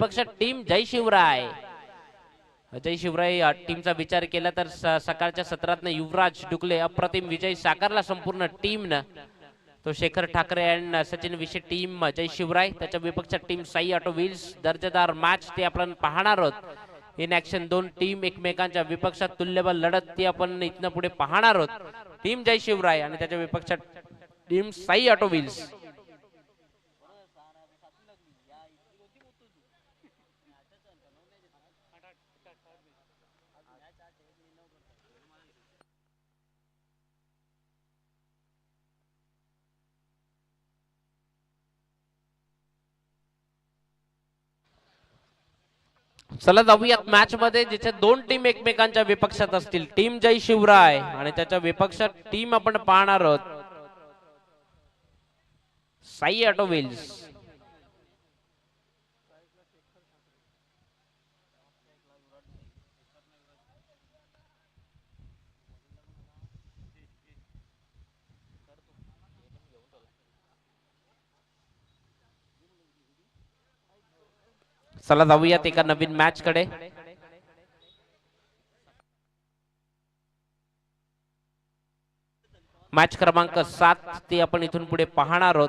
पक्ष टीम जय शिवराय. जय शिवराय टीमचा विचार केला तर सकाळच्या सत्रात युवराज डुकले अप्रतिम विजय साकारला संपूर्ण टीमनं. तो शेखर ठाकरे अँड सचिन विषय टीम जय शिवराय. त्याच्या विपक्ष टीम साई ऑटो व्हील्स. दर्जेदार मॅच ते आपण पाहणार आहोत. इन ऍक्शन दोन टीम एकमेकांच्या विपक्षात तुल्यबळ लढत ती आपण इथनं पुढे पाहणार आहोत. टीम जय शिवराय आणि त्याच्या विपक्षात टीम साई ऑटो व्हील्स. चला जाऊयात मॅच मध्ये जिथे दोन टीम एकमेकांच्या विपक्षात असतील. टीम जय शिवराय आणि त्याच्या विपक्षात टीम आपण पाहणार आहोत साई ऑटो व्हील्स. चला जाऊयात एका नवीन मॅच कडे. मॅच क्रमांक 7 ती आपण इथून पुढे पाहणार आहोत.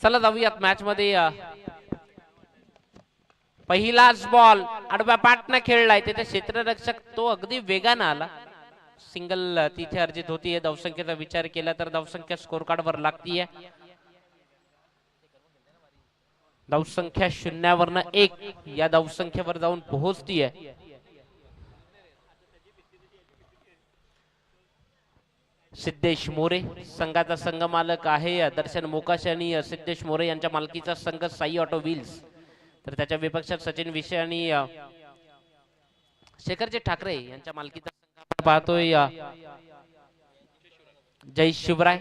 चला जाऊयात मॅच मध्ये. पहिलाच बॉल आडव्या पॅटने खेळलाय तिथे क्षेत्ररक्षक तो अगदी वेगाने आला. सिंगल तिथे अर्जित होतीये. धावसंख्येचा विचार केला तर धावसंख्या स्कोर कार्ड वर लागतीये. धावसंख्या 0वरनं 1 या धावसंख्येवर जाऊन पोहोचतीये. सिद्धेश मोरे संघाचा संघ मालक आहे दर्शन मोकाशी आणि सिद्धेश मोरे यांच्या मालकीचा संघ साई ऑटो व्हील्स. तर त्याच्या विपक्षात सचिन विषय आणि शेखरजी ठाकरे यांच्या मालकीचा संघ आपण पाहतोय जय शिवराय.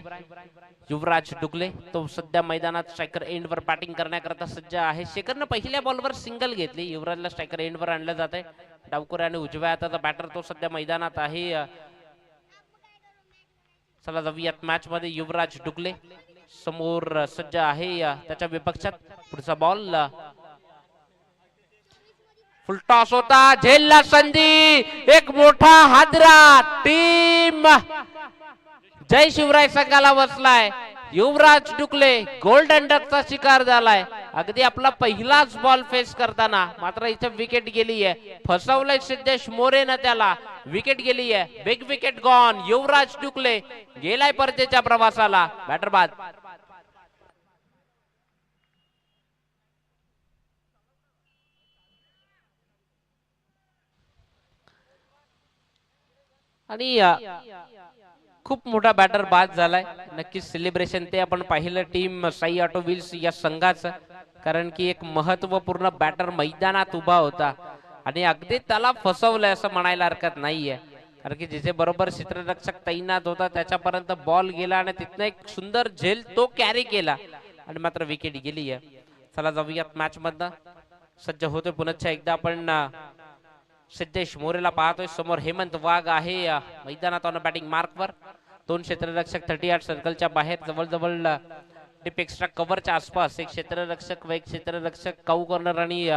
युवराज डुकले तो सध्या मैदानात स्ट्रायकर एंड वर बॅटिंग करण्याकरता सज्ज आहे. शेखरनं पहिल्या बॉलवर सिंगल घेतली. युवराजला स्ट्रायकर एंड वर आणलं जात आहे. डावकर आणि उजव्या हाताचा बॅटर तो सध्या मैदानात आहे. चला जाऊयात मॅच मध्ये. युवराज डुकले समोर सज्ज आहे. त्याच्या विपक्षात पुढचा बॉल फुलटॉस होता. झेलला संधी. एक मोठा हादरा टीम जय शिवराय संघाला बसलाय. युवराज डुकले गोल्डन डकचा शिकार झालाय. अगदी आपला पहिलाच बॉल फेस करताना मात्र इथे विकेट गेली आहे. फसवलंय सिद्धेश मोरेनं त्याला. विकेट गेली आहे. Big wicket gone. Yuvraj Dukle गेलाय परतीच्या प्रवासाला. बॅटर बाद. आणि खूप मोठा बॅटर बाद झालाय. नक्कीच सेलिब्रेशन ते आपण पाहिलं टीम साई ऑटो व्हील्स या संघाचं. कारण की एक महत्वपूर्ण बॅटर मैदानात उभा होता आणि अगदी त्याला फसवलंय असं म्हणायला हरकत नाहीये. कारण की जिथे बरोबर क्षेत्ररक्षक तैनात होता त्याच्यापर्यंत बॉल गेला आणि तिथनं एक सुंदर झेल तो कॅरी केला आणि मात्र विकेट गेली आहे. चला जाऊयात मॅच मधनं. सज्ज होतोय पुन्हा एकदा आपण. सिद्धेश मोरेला पाहतोय. समोर हेमंत वाघ आहे मैदानात ऑन बॅटिंग मार्कवर. दोन क्षेत्ररक्षक 38 सर्कलच्या बाहेर जवळजवळ डिप एक्स्ट्रा कव्हरच्या आसपास. एक क्षेत्ररक्षक व एक क्षेत्ररक्षक काऊ कॉर्नर आणि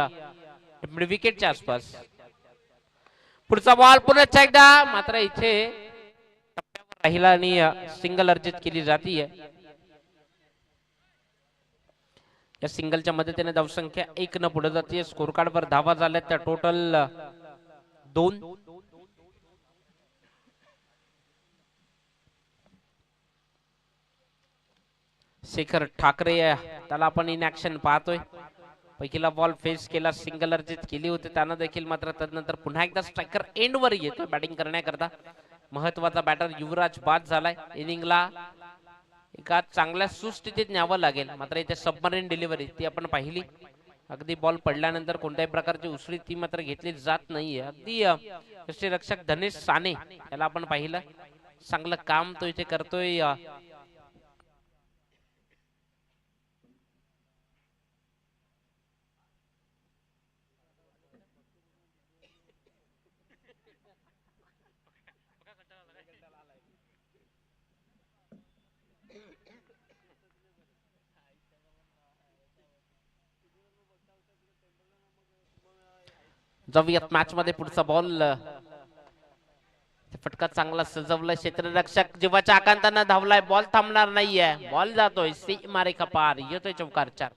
विकेटच्या आसपास. पुढचा बॉल पुन्हा एकदा मात्र इथे राहिला आणि सिंगल अर्जित केली जातीये. या सिंगलच्या मदतीने धावसंख्या 1 न पुढे जाते. स्कोर कार्ड वर धावा झाल्या त्या टोटल 2. शेखर ठाकरे त्याला आपण इन ऍक्शन पाहतोय. पहिला बॉल फेस केला. सिंगल अर्जित केली होती त्यानं देखील. मात्र तदनंतर पुन्हा एकदा स्ट्रायकर एंड वर येतोय बॅटिंग करण्याकरता. महत्वाचा बॅटर युवराज बाद झालाय. इनिंगला एका चांगल्या सुस्थितीत न्यावं लागेल. मात्र इथे सबमरीन डिलिव्हरी ती आपण पाहिली. अगदी बॉल पडल्यानंतर कोणत्याही प्रकारची उसळी ती मात्र घेतली जात नाहीये. अगदी यष्टीरक्षक धनेश साने याला आपण पाहिलं. चांगलं काम तो इथे करतोय. जाऊयात मॅच मध्ये पुढचा बॉल फटका चांगला सजवलाय क्षेत्ररक्षक जीवाच्या आकांताना धावलाय बॉल थांबणार नाहीये बॉल जातोय सी मारे कपार येतोय चौकार 4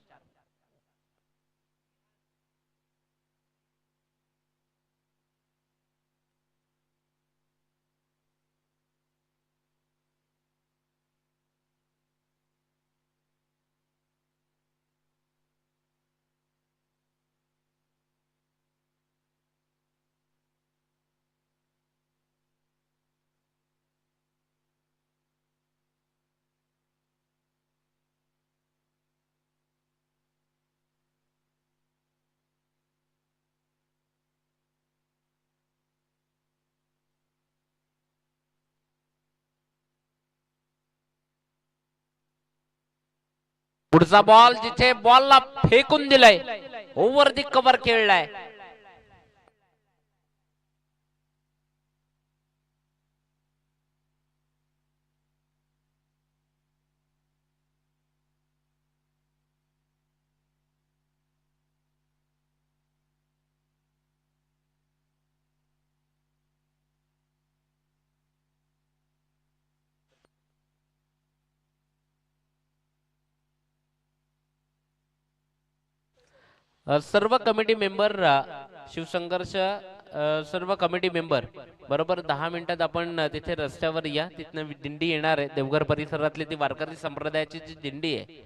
पुढचा बॉल जिथे बॉलला फेकून दिलाय ओव्हर दी कव्हर खेळलाय सर्व कमिटी मेंबर शिवसंघर्ष सर्व कमिटी मेंबर बरोबर 10 मिनिटात आपण तिथे रस्त्यावर या तिथनं दिंडी येणार आहे देवघर परिसरातली ती वारकरी संप्रदायाची जी दिंडी आहे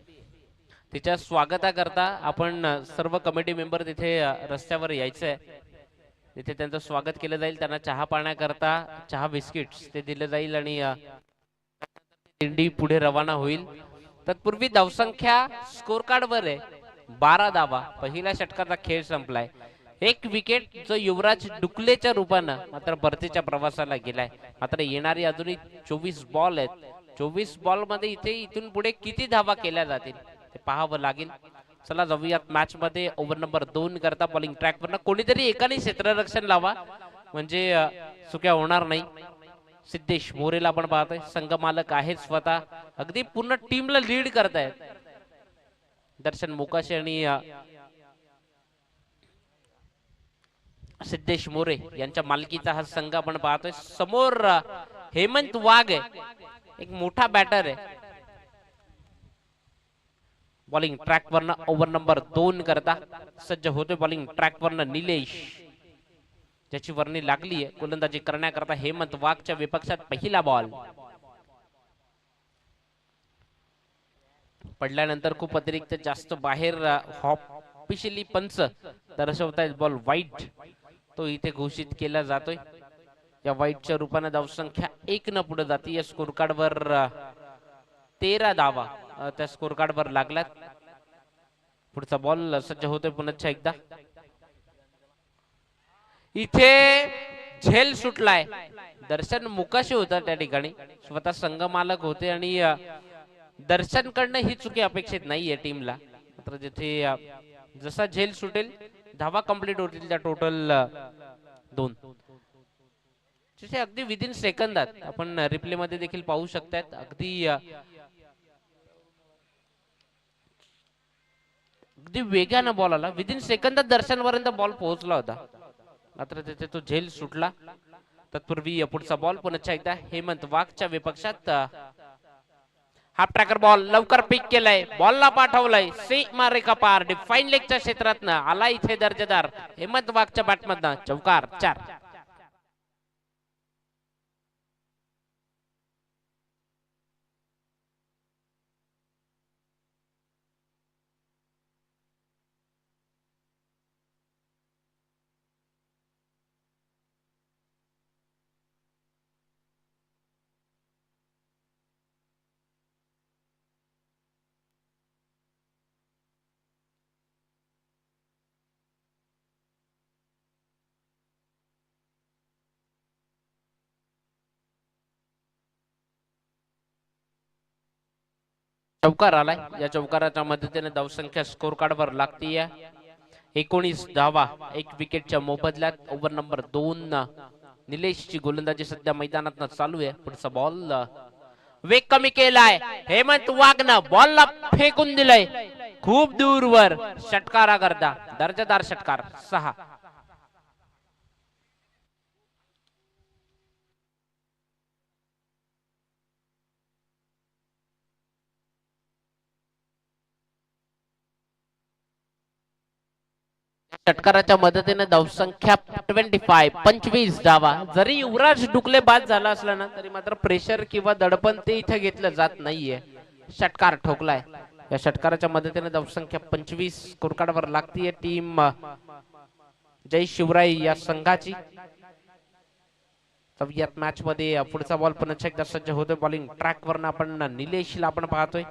तिच्या स्वागताकरता आपण सर्व कमिटी मेंबर तिथे रस्त्यावर यायचं आहे तिथे त्यांचं स्वागत केलं जाईल त्यांना चहा पाण्याकरता चहा बिस्किट्स ते दिलं जाईल आणि दिंडी पुढे रवाना होईल तत्पूर्वी धावसंख्या स्कोर कार्ड वर आहे 12 धावा पहिल्या षटकाचा खेळ संपलाय एक विकेट जो युवराज डुकलेच्या रूपानं मात्र परतीच्या प्रवासाला गेलाय मात्र येणारी अजूनही 24 बॉल आहेत 24 बॉल मध्ये इथून पुढे किती धावा केल्या जातील ते पाहावं लागेल चला जाऊयात मॅच मध्ये ओव्हर नंबर 2 करता बॉलिंग ट्रॅक वरनं कोणीतरी एकाने क्षेत्ररक्षण लावा म्हणजे चुक्या होणार नाही सिद्धेश मोरेला आपण पाहतोय संघ मालक आहेत स्वतः अगदी पूर्ण टीमला लीड करतायत दर्शन मोकाशे आणि सिद्धेश मोरे यांच्या मालकीचा हा संघ आपण पाहतोय समोर हेमंत वाघ आहे एक मोठा बॅटर आहे बॉलिंग ट्रॅक वरनं ओव्हर नंबर 2 करता सज्ज होतोय बॉलिंग ट्रॅक वरनं निलेश ज्याची वर्णी लागली आहे गोलंदाजी करण्याकरता हेमंत वाघच्या विपक्षात पहिला बॉल पडल्यानंतर खूप अतिरिक्त जास्त बाहेर ऑफिशियली पंच दर्शवतायत बॉल वाईट तो इथे घोषित केला जातोय या वाईटच्या रूपाने धावसंख्या 1 न पुढे जाते या स्कोर कार्ड वर 13 धावा त्या स्कोर कार्ड वर लागलात पुढचा बॉल सज्ज होतोय पुन्हा एकदा इथे झेल सुटलाय दर्शन मुकाशी होता त्या ठिकाणी स्वतः संघ मालक होते आणि दर्शन कडनं ही चुकी अपेक्षित नाहीये टीमला मात्र जिथे जसा झेल सुटेल धावा कंप्लीट होतील त्या टोटल 2 जिथे अगदी विदिन सेकंदात आपण रिप्ले मध्ये देखील पाहू शकतात अगदी वेगानं बॉल आला विदिन सेकंदात दर्शनपर्यंत बॉल पोहोचला होता मात्र तिथे तो झेल सुटला तत्पूर्वी पुढचा बॉल पुन्हा एकदा हेमंत वाघच्या विपक्षात हाफ ट्रॅकर बॉल लवकर पिक केलाय बॉलला पाठवलाय सी मारे कपार डिफाईन लेगच्या क्षेत्रातनं आला इथे दर्जेदार हेमंत वाघच्या बॅटमधनं चौकार 4 चौकार आलाय या चौकाराच्या मदतीने धावसंख्या स्कोर कार्ड वर लागतीये 19 धावा 1 विकेटच्या मोबदल्यात ओव्हर नंबर 2 निलेशची गोलंदाजी सध्या मैदानात चालू आहे पुढचा बॉल वेग कमी केलाय हेमंत वाघनं बॉलला फेकून दिलाय खूप दूरवर षटकारा करता दर्जेदार षटकार 6 षटकाराच्या मदतीने धावसंख्या 25 धावा. जरी युवराज डुकले बाद झाला असला ना तरी मात्र प्रेशर किंवा दडपण ते इथे घेतलं जात नाहीये. षटकार ठोकलाय. या षटकाराच्या मदतीने धावसंख्या 25 स्कोरकार्डवर लागतीये टीम जय शिवराय या संघाची. सव्यात मॅच मध्ये पुढचा बॉल पुन्हा एकदा सज्ज होतोय. बॉलिंग ट्रॅक वरनं आपण निलेशला आपण पाहतोय.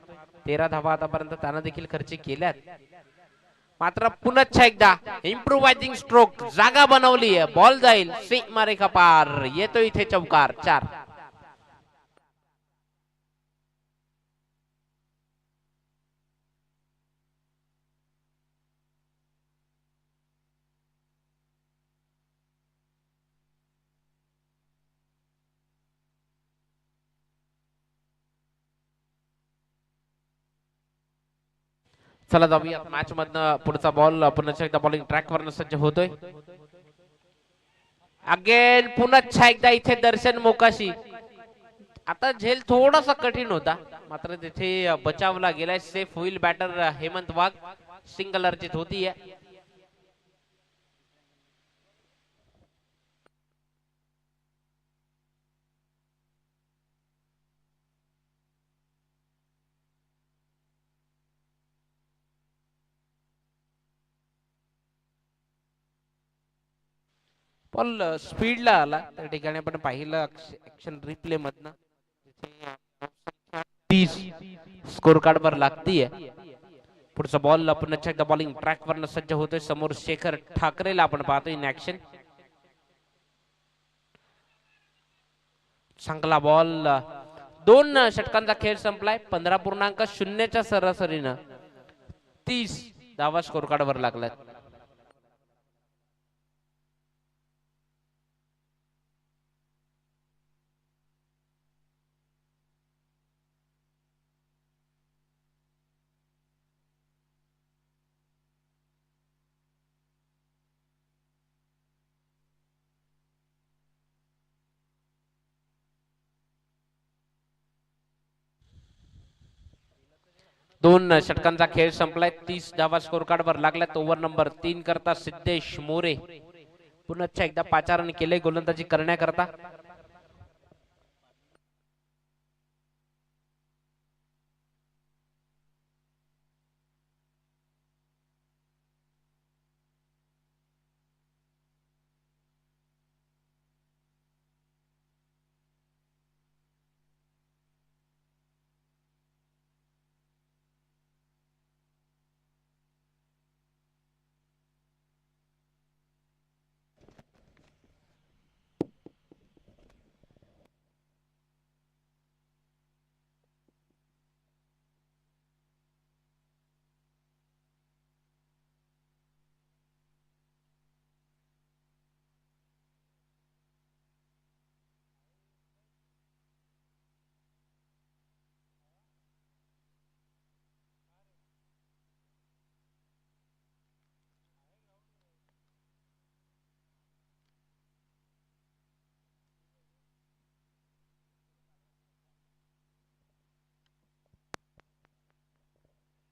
13 धावा आतापर्यंत त्यानं देखील खर्च केल्यात. मात्र पुन्हा एकदा इम्प्रोवायझिंग स्ट्रोक जागा बनवली आहे. बॉल जाईल सीमारेखा पार. येतो इथे चौकार 4. चला जाऊया मॅच मधनं. पुढचा बॉल पुन्हा एकदा बॉलिंग ट्रॅक वरनं सज्ज होतोय. अगेन पुन्हा एकदा इथे दर्शन मोकाशी. आता झेल थोडासा कठीण होता मात्र तिथे बचावला गेलाय. सेफ होईल बॅटर हेमंत वाघ. सिंगल अर्जित होती. बॉल स्पीडला आला त्या ठिकाणी आपण पाहिलं ऍक्शन रिप्ले मधनं. 30 स्कोर कार्ड वर लागतीये. पुढचा बॉल पुन्हा एकदा बॉलिंग ट्रॅक वरनं सज्ज होतोय. समोर शेखर ठाकरेला आपण पाहतोय इन ऍक्शन. चांगला बॉल. 2 षटकांचा खेळ संपलाय. 15.0 सरासरीनं 30 धावा स्कोर कार्ड वर लागल्यात. दोन षटकांचा खेळ संपलाय. 30 धावा स्कोर कार्ड वर लागल्यात. ओव्हर नंबर 3 करता सिद्धेश मोरे पुन्हा एकदा 5 रन केले गोलंदाजी करण्याकरता.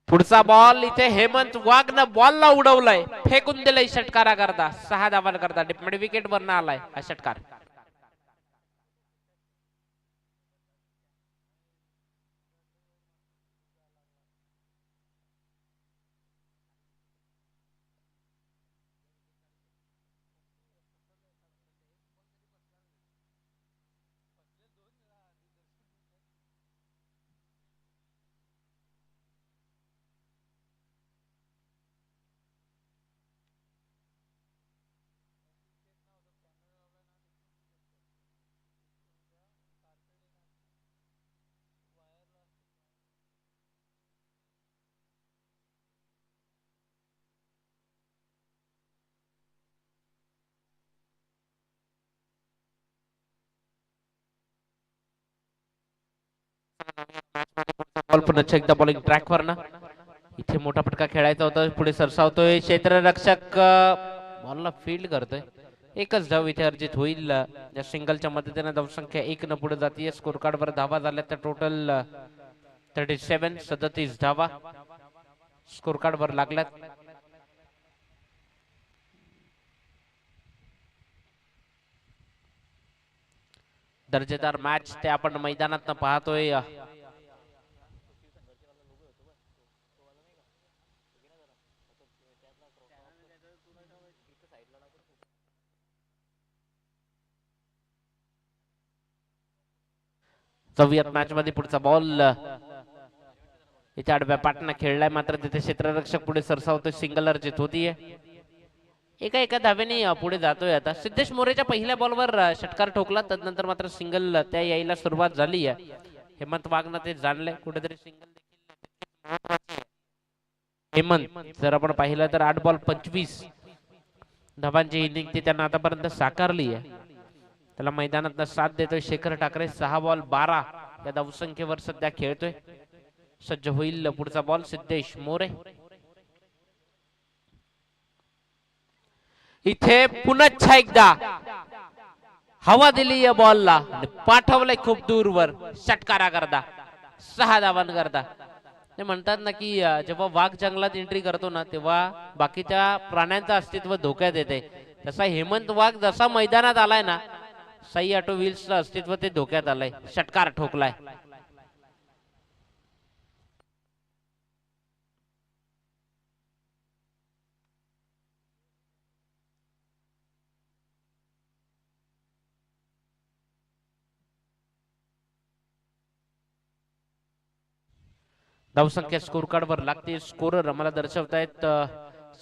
पुढचा बॉल इथे हेमंत वाघ बॉलला उडवलाय. फेकून दिलाय षटकारा करता. 6 धावा करता मिड विकेट वरनं आलाय हा षटकार. बॉल पुन्हा एकदा बॉलिंग ट्रॅक वरनं. इथे मोठा फटका खेळायचा होता. पुढे सरसावतोय क्षेत्ररक्षक. बॉलला फील्ड करतोय. एकच धाव इथे अर्जित होईल. या सिंगलच्या मदतीने धावसंख्या 1 न पुढे जातीय. स्कोर कार्ड वर धावा झाल्या तर टोटल 37 धावा स्कोर कार्ड वर लागल्यात. दर्जेदार मॅच ते आपण मैदानात पाहतोय. चौयात मॅच मध्ये पुढचा बॉल इथे आडव्या पाटना खेळलाय, मात्र तिथे क्षेत्ररक्षक पुढे सरसावतोय. सिंगल अर्जित होतीये. एका धावेने पुढे जातोय. आता सिद्धेश मोरेच्या पहिल्या बॉलवर षटकार ठोकला, तदनंतर मात्र सिंगल त्या यायला सुरुवात झाली आहे. हेमंत वाघनं ते जाणलंय कुठेतरी सिंगल. हेमंत जर आपण पाहिलं तर 8 बॉल 25 धावांची इनिंग ती त्यांना आतापर्यंत साकारली आहे. त्याला मैदानात साथ देतोय शेखर ठाकरे. 6 बॉल 12 या धावसंख्येवर सध्या खेळतोय. सज्ज होईल पुढचा बॉल. सिद्धेश मोरे इथे पुन्हा एकदा हवा दिली या बॉलला, पाठवलंय खूप दूरवर षटकारा करता 6 धावांकरता. ते म्हणतात ना की जेव्हा वाघ जंगलात एंट्री करतो ना, तेव्हा बाकीच्या प्राण्यांचं अस्तित्व धोक्यात येते. तसा हेमंत वाघ जसा मैदानात आलाय ना, साई ऑटो व्हील्सचं अस्तित्व ते धोक्यात आलंय. षटकार ठोकलाय. धावसंख्या स्कोर कार्ड वर लागते. स्कोरर आम्हाला दर्शवतायत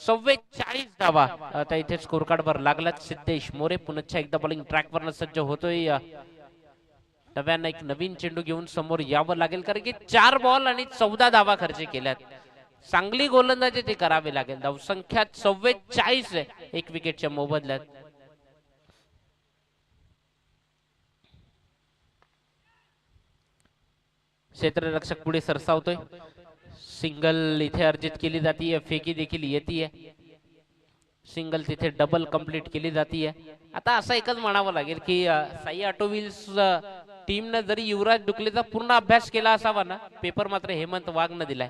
44 धावा आता इथे स्कोर कार्ड वर लागल्यात. सिद्धेश मोरे पुन्हा एकदा बॉलिंग ट्रॅक वर सज्ज होतोय. नव्यानं एक नवीन चेंडू घेऊन समोर यावं लागेल, कारण की 4 बॉल आणि 14 धावा खर्च केल्यात. चांगली गोलंदाजी ती करावी लागेल. धावसंख्या 44 आहे एक विकेटच्या मोबदल्यात. क्षेत्ररक्षक पुढे सरसावतोय. सिंगल इथे अर्जित केली जाते, फेकी देखील येते. सिंगल तिथे डबल कंप्लीट केली जाते. आता असं एकच म्हणावं लागेल की साई ऑटो व्हील्स टीमनं जरी युवराज डुकलेचा पूर्ण अभ्यास केला असावा ना, पेपर मात्र हेमंत वाघनं दिलाय.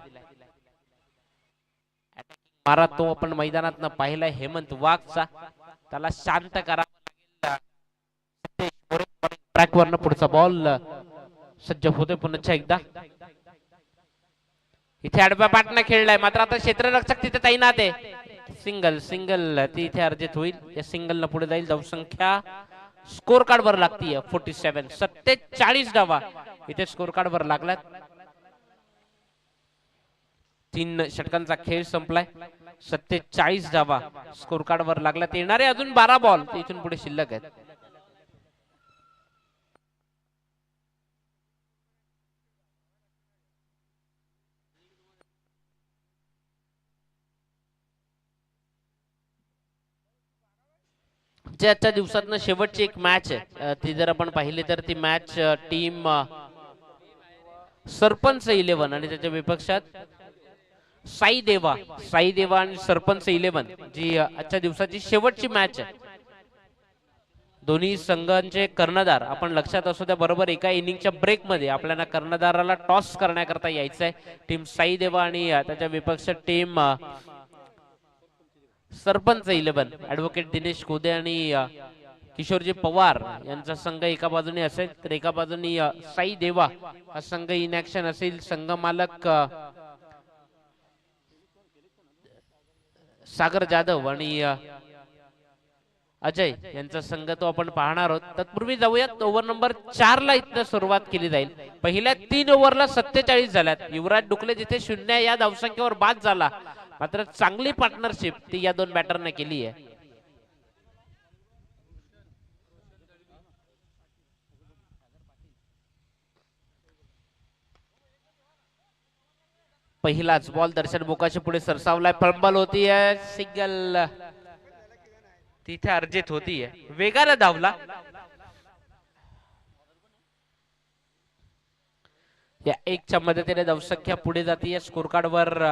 मारा तो आपण मैदानात पाहिलाय हेमंत वाघचा. त्याला शांत करावं लागेल. ट्रॅक वरनं पुढचा बॉल सज्ज होतोय पुन्हा एकदा. इथे आडव्या पाटना खेळलाय, मात्र आता क्षेत्ररक्षक तिथे तैनात आहे. सिंगल ती इथे अर्जित होईल. या सिंगल न पुढे जाईल. धावसंख्या स्कोर कार्ड वर लागतीये 47. 47 धावा इथे स्कोर कार्ड वर लागल्यात. 3 षटकांचा खेळ संपलाय. 47 धावा स्कोर कार्ड वर लागल्यात. येणारे अजून 12 बॉल इथून पुढे शिल्लक आहेत. जे आजच्या दिवसातनं शेवटची एक मॅच आहे, ती जर आपण पाहिली तर ती मॅच टीम सरपंच 11 आणि त्याच्या विपक्षात साई देवा आणि सरपंच 11 जी आजच्या दिवसाची शेवटची मॅच आहे. दोन्ही संघांचे कर्णधार आपण लक्षात असू द्या. बरोबर एका इनिंगच्या ब्रेक मध्ये आपल्याला कर्णधाराला टॉस करण्याकरता यायचं आहे. टीम साई देवा आणि त्याच्या विपक्ष टीम सरपंच 11. ऍडव्होकेट दिनेश खोदे आणि किशोरजी पवार यांचा संघ एका बाजूने असेल, तर एका बाजूने साई देवा हा संघ इन ऍक्शन असेल. संघ मालक सागर जाधव आणि अजय यांचा संघ तो आपण पाहणार आहोत. तत्पूर्वी जाऊयात ओव्हर नंबर 4 ला इथं सुरुवात केली जाईल. पहिल्या 3 ओव्हरला 47 झाल्यात. युवराज डुकले जिथे 0 या धावसंख्येवर बाद झाला, मात्र चांगली पार्टनरशिप ती या 2 बॅटरने केली आहे. पहिलाच बॉल दर्शन बोकाशी पुढे सरसावलाय. फंबल होतीये. सिंगल तिथे अर्जित होतीये. वेगाने धावला. या 1च्या मदतीने धावसंख्या पुढे जातीये. स्कोर कार्ड वर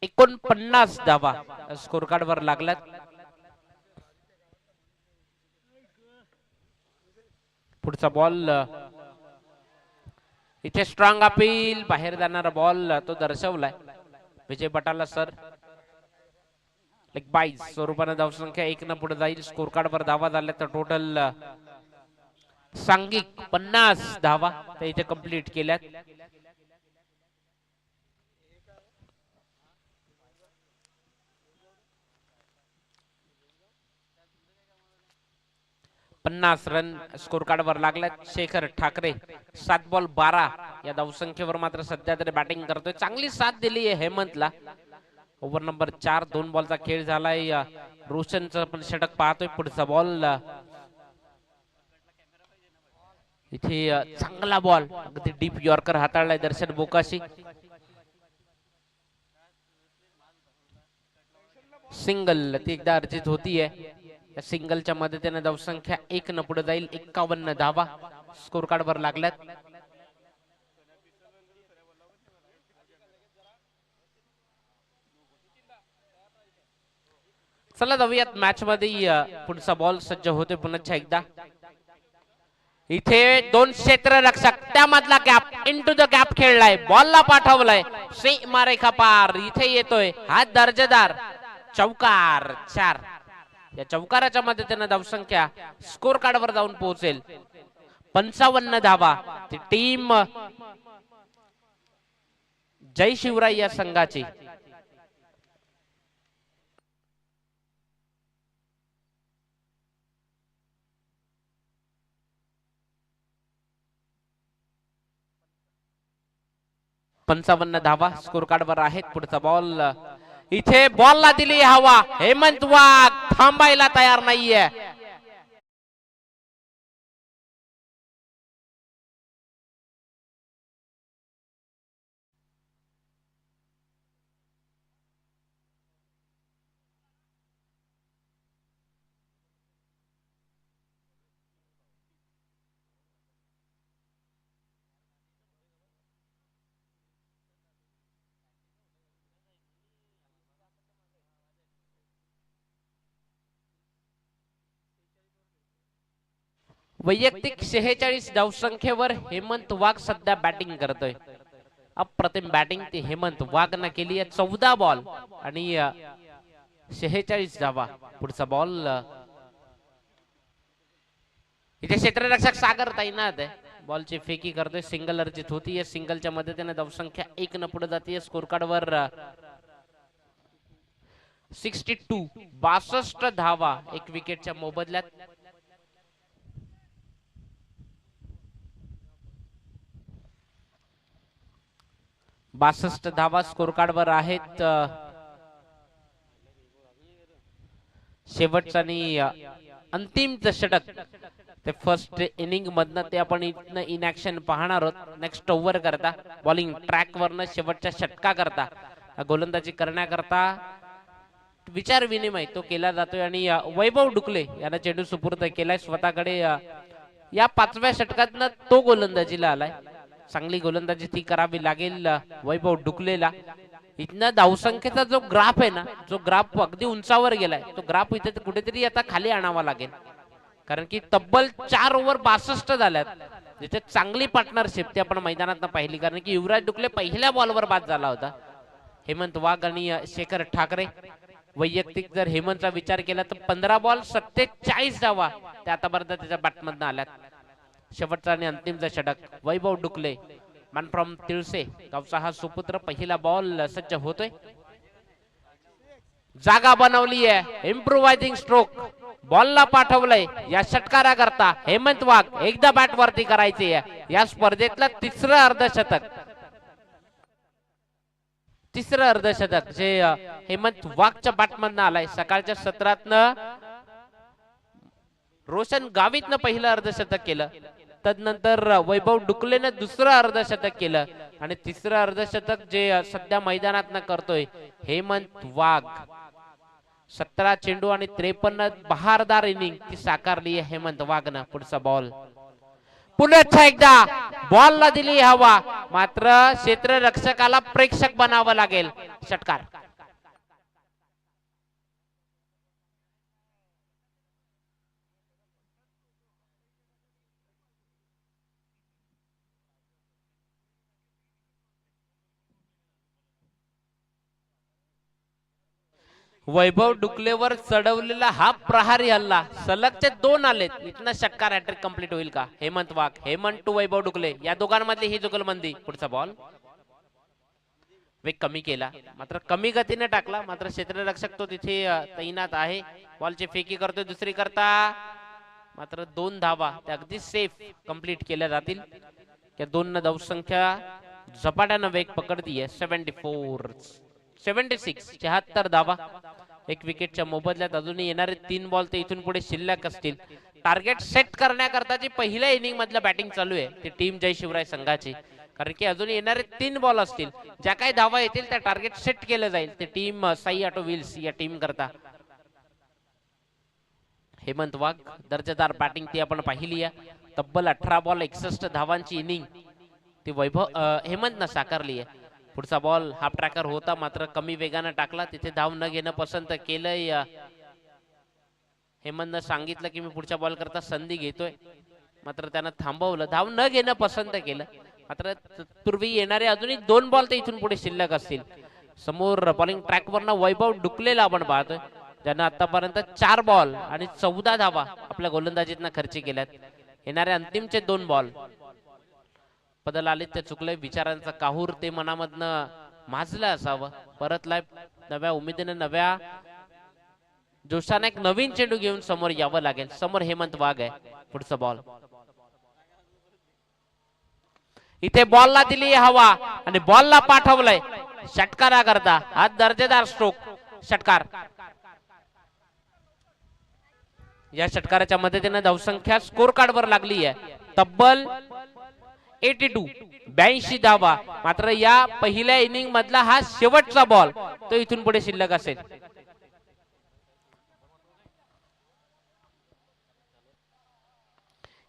49 धावा स्कोर कार्ड वर लागल्यात. पुढचा बॉल इथे स्ट्रॉंग अपील. बाहेर जाणारा बॉल तो दर्शवलाय विजय बटाला सर. लेग बाईज स्वरूपाने धावसंख्या 1 न पुढे जाईल. स्कोर कार्ड वर धावा झाल्या तर टोटल सांघिक 50 धावा त्या इथे कंप्लीट केल्यात. पन्नास रन स्कोर कार्ड वर लागल्यात. शेखर ठाकरे 7 बॉल 12 या धावसंख्येवर मात्र सध्या तरी बॅटिंग करतोय. चांगली साथ दिली आहे हेमंतला. ओव्हर नंबर 4 2 बॉलचा खेळ झालाय. रोशनचं पण षटक पाहतोय. पुढचा बॉल इथे चांगला बॉल अगदी डीप यॉर्कर हाताळलाय दर्शन बोकाशी. सिंगल ती एकदा अर्जित होतीये. या सिंगलच्या मदतीने धावसंख्या 1 न पुढे जाईल. 51 धावा स्कोर कार्ड वर लागल्यात. चला जाऊयात मॅच मध्ये. पुढचा बॉल सज्ज होते पुन्हा एकदा. इथे 2 क्षेत्ररक्षक त्यामधला गॅप इनटू द गॅप खेळलाय. बॉलला पाठवलाय सीमारेखा पार. इथे येतोय हा दर्जेदार चौकार 4. या चौकाराच्या मदतीने धावसंख्या स्कोर कार्ड वर जाऊन पोहोचेल 55 धावा. ती टीम जय शिवराय या संघाची. पंचावन्न धावा स्कोर कार्ड वर आहेत. पुढचा बॉल इथे बॉलला दिली हवा. हेमंत वाघ थांबायला तयार नाहीये. वैयक्तिक 46 धावसंख्येवर हेमंत वाघ सध्या बॅटिंग करतोय. अप्रतिम बॅटिंग ती हेमंत वाघनं केली आहे. 14 बॉल आणि 46 धावा. पुढचा बॉल इथे क्षेत्ररक्षक सागर ताईनाथ बॉलची फेकी करतोय. सिंगल अर्जित होतीये. सिंगलच्या मदतीने धावसंख्या 1 न पुढे जाते. स्कोर कार्ड वर 62 62 धावा 1 विकेटच्या मोबदल्यात. 62 धावा स्कोर कार्ड वर आहेत. शेवटचा आणि अंतिम षटक ते फर्स्ट इनिंग मधनं ते आपण इन ऍक्शन पाहणार आहोत. नेक्स्ट ओव्हर करता बॉलिंग ट्रॅक वरनं शेवटच्या षटका करता गोलंदाजी करण्याकरता विचार विनिमय तो केला जातोय. आणि वैभव डुकले यानं चेंडू सुपूर्द केलाय स्वतःकडे. या 5व्या षटकातनं तो गोलंदाजीला आलाय. चांगली गोलंदाजी ती करावी लागेल वैभव डुकलेला. इथनं धावसंख्येचा जो ग्राफ आहे ना, जो ग्राफ अगदी उंचावर गेलाय, तो ग्राफ इथे कुठेतरी आता खाली आणावा लागेल. कारण की तब्बल 4 ओव्हर 62 झाल्यात. जिथे चांगली पार्टनरशिप ती आपण मैदानात पाहिली. कारण की युवराज डुकले पहिल्या बॉलवर बाद झाला होता. हेमंत वाघ आणि शेखर ठाकरे वैयक्तिक जर हेमंतचा विचार केला तर 15 बॉल 47 धावा त्या आतापर्यंत त्याच्या बॅटमधनं आल्यात. शेवटचा आणि अंतिम षटक वैभव डुकले मॅन फ्रॉम तिळसे गावचा हा सुपुत्र. पहिला बॉल सज्ज होतोय. जागा बनवली आहे. इम्प्रोवायझिंग स्ट्रोक बॉलला पाठवलंय. या षटकारा करता हेमंत वाघ एकदा बॅट वरती करायची आहे. या स्पर्धेतलं तिसरं अर्धशतक जे हेमंत वाघच्या बॅटमधनं आलाय. सकाळच्या सत्रातनं रोशन गावितनं पहिलं अर्धशतक केलं. तदनंतर वैभव डुकलेनं दुसरं अर्धशतक केलं. आणि तिसरं अर्धशतक जे सध्या मैदानात करतोय हेमंत वाघ. 17 चेंडू आणि 53 बहारदार इनिंग ती साकारली आहे हेमंत वाघनं. पुढचा बॉल पुन्हा एकदा बॉलला दिली हवा. मात्र क्षेत्ररक्षकाला प्रेक्षक बनावं लागेल. षटकार वैभव डुकलेवर चढवलेला हा प्रहारी हल्ला सलगचे 2 आलेत. इथनं षटकार हॅट्रिक कंप्लीट होईल का? हेमंत वाघ, हेमंत टू वैभव डुकले या दोघांमधली ही जुगलबंदी. पुढचा बॉल वेग कमी केला, मात्र कमी गतीने टाकला, मात्र क्षेत्ररक्षक तो तिथे तैनात आहे. बॉलची फेकी करतोय दुसरी करता, मात्र 2 धावा त्या अगदी सेफ कंप्लीट केल्या जातील. या 2 धावसंख्या झपाट्यानं वेग पकडतीये. 76 धावा. एक विकेटच्या मोबदल्यात अजूनही येणारे 3 बॉल ते इथून पुढे शिल्लक असतील. टार्गेट सेट करण्याकरताची पहिल्या इनिंग मधलं बॅटिंग चालू आहे ती टीम जय शिवराय संघाची. कारण की अजून येणारे 3 बॉल असतील, ज्या काही धावा येतील त्या टार्गेट सेट केलं जाईल ते टीम साई ऑटो व्हील्स या टीम करता. हेमंत वाघ दर्जेदार बॅटिंग ती आपण पाहिली आहे. तब्बल 18 बॉल 61 धावांची इनिंग ती वैभव हेमंतनं साकारली आहे. पुढचा बॉल हाफ ट्रॅकर होता, मात्र कमी वेगानं टाकला, तिथे धाव न घेणं पसंत केलंय. हेमंतनं सांगितलं की मी पुढच्या बॉल करता संधी घेतोय, मात्र त्यानं थांबवलं, धाव न घेणं पसंत केलं. मात्र पूर्वी येणारे अजूनही 2 बॉल ते इथून पुढे शिल्लक असतील. समोर बॉलिंग ट्रॅकवरनं वैभव डुकलेला आपण पाहतोय, ज्यानं आतापर्यंत 4 बॉल आणि 14 धावा आपल्या गोलंदाजीतनं खर्ची केल्यात. येणारे अंतिमचे 2 बॉल बदल आले ते चुकले. विचारांचा काहूर ते मनामधनं माजलं असावं. परतलाय नव्या उमेदीने, नव्या जोशाने एक नवीन चेंडू घेऊन समोर यावं लागेल. समोर हेमंत वाघ आहे. पुढचा बॉल इथे बॉलला दिली हवा आणि बॉलला पाठवलंय षटकारा करता. हा दर्जेदार स्ट्रोक षटकार. या षटकाराच्या मदतीने धावसंख्या स्कोर कार्ड वर लागली आहे तब्बल 82 धावा. मात्र या पहिल्या इनिंग मधला हा शेवटचा बॉल तो इथून पुढे शिल्लक असेल.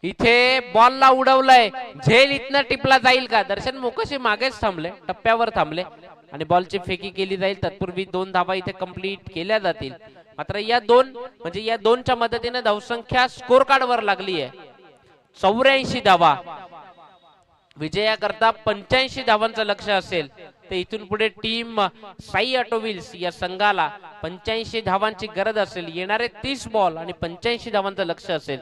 इथे बॉलला उडवलंय, झेल इथनं टिपला जाईल का? दर्शन मोकशी मागेच थांबले, टप्प्यावर थांबले आणि बॉलची फेकी केली जाईल. तत्पूर्वी 2 धावा इथे कंप्लीट केल्या जातील. मात्र या 2 म्हणजे या 2च्या मदतीने धावसंख्या स्कोर कार्ड वर लागली आहे 84 धावा. विजयाकरता 85 धावांचं लक्ष असेल ते इथून पुढे टीम साई ऑटो व्हील्स या संघाला 85 धावांची गरज असेल. येणारे 30 बॉल आणि 85 धावांचं लक्ष असेल.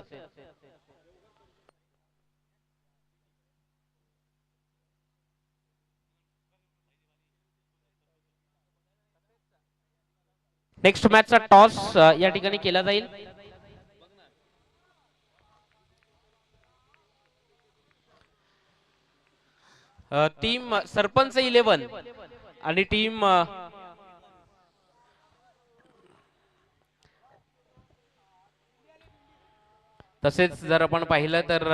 नेक्स्ट मॅचचा टॉस या ठिकाणी केला जाईल. टीम सरपंच 11 आणि टीम तसेच जर आपण पाहिलं तर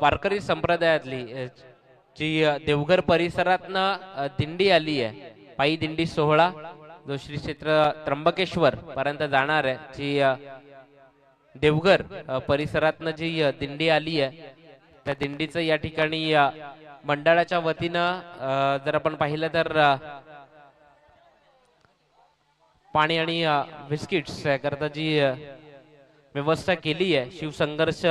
वारकरी संप्रदायातली जी देवघर परिसरातनं दिंडी आली आहे, पायी दिंडी सोहळा जो श्री क्षेत्र त्र्यंबकेश्वर पर्यंत जाणार आहे, जी देवघर परिसरातनं जी दिंडी आली आहे त्या दिंडीचं या ठिकाणी मंडळाच्या वतीनं जर आपण पाहिलं तर पाणी आणि बिस्किट्स करता जी व्यवस्था केली आहे शिवसंघर्ष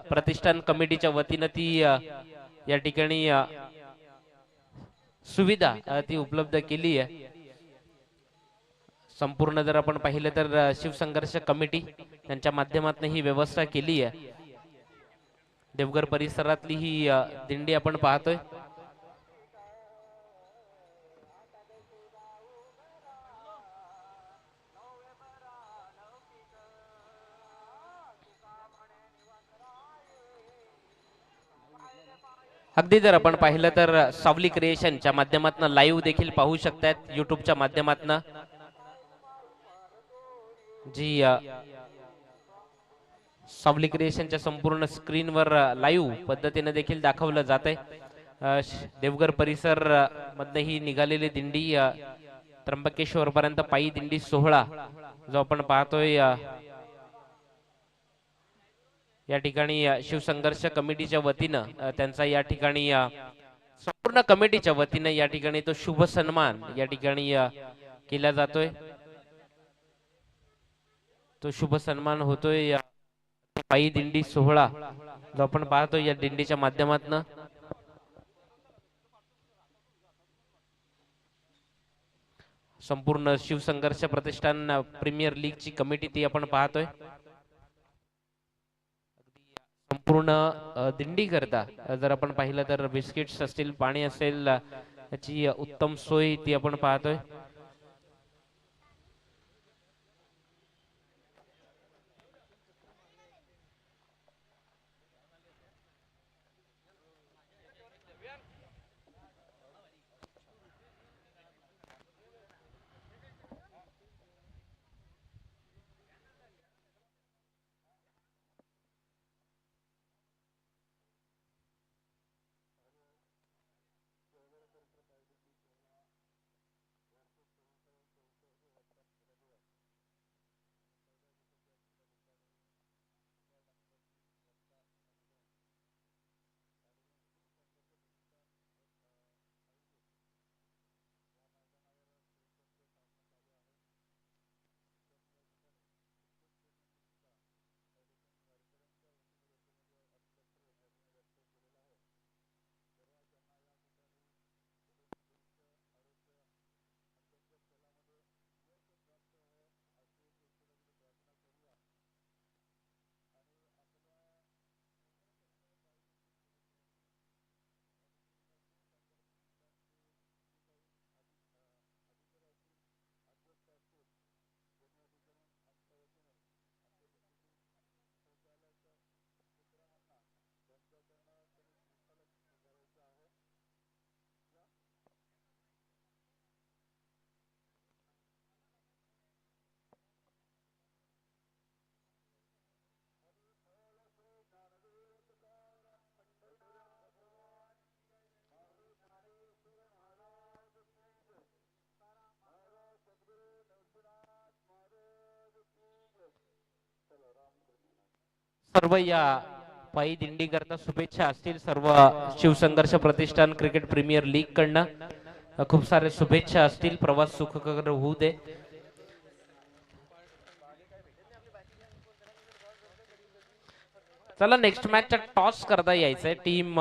प्रतिष्ठान कमिटीच्या वतीनं ती या ठिकाणी सुविधा ती उपलब्ध केली आहे. संपूर्ण जर आपण पाहिलं तर शिवसंघर्ष कमिटी यांच्या माध्यमातून ही व्यवस्था केली आहे. देवघर परिसरातली ही दिंडी आपण पाहतोय. अगदी जर आपण पाहिलं तर सावली क्रिएशनच्या माध्यमातून लाईव्ह देखील पाहू शकतात युट्यूबच्या माध्यमातून, जी सावली क्रिएशनच्या संपूर्ण स्क्रीनवर लाईव्ह पद्धतीने देखील दाखवलं जात आहे. देवघर परिसर मधनं ही निघालेली दिंडी त्र्यंबकेश्वर पर्यंत पायी दिंडी सोहळा जो आपण पाहतोय या ठिकाणी शिवसंघर्ष कमिटीच्या वतीनं त्यांचा या ठिकाणी संपूर्ण कमिटीच्या वतीनं या ठिकाणी तो शुभ सन्मान या ठिकाणी केला जातोय. तो शुभ सन्मान होतोय पायी दिंडी सोहळा जो आपण पाहतो या दिंडीच्या माध्यमातून. संपूर्ण शिवसंघर्ष प्रतिष्ठान प्रीमियर लीगची कमिटी ती आपण पाहतोय. संपूर्ण दिंडी करता जर आपण पाहिलं तर बिस्किट्स असतील, पाणी असेल, याची उत्तम सोय ती आपण पाहतोय. सर्व या पायी दिंडी करता शुभेच्छा असतील सर्व शिवसंघर्ष प्रतिष्ठान क्रिकेट प्रीमियर लीग कडनं खूप सारे शुभेच्छा असतील. प्रवास सुखकर होऊ दे. चला नेक्स्ट मॅचचा टॉस करता यायचंय. टीम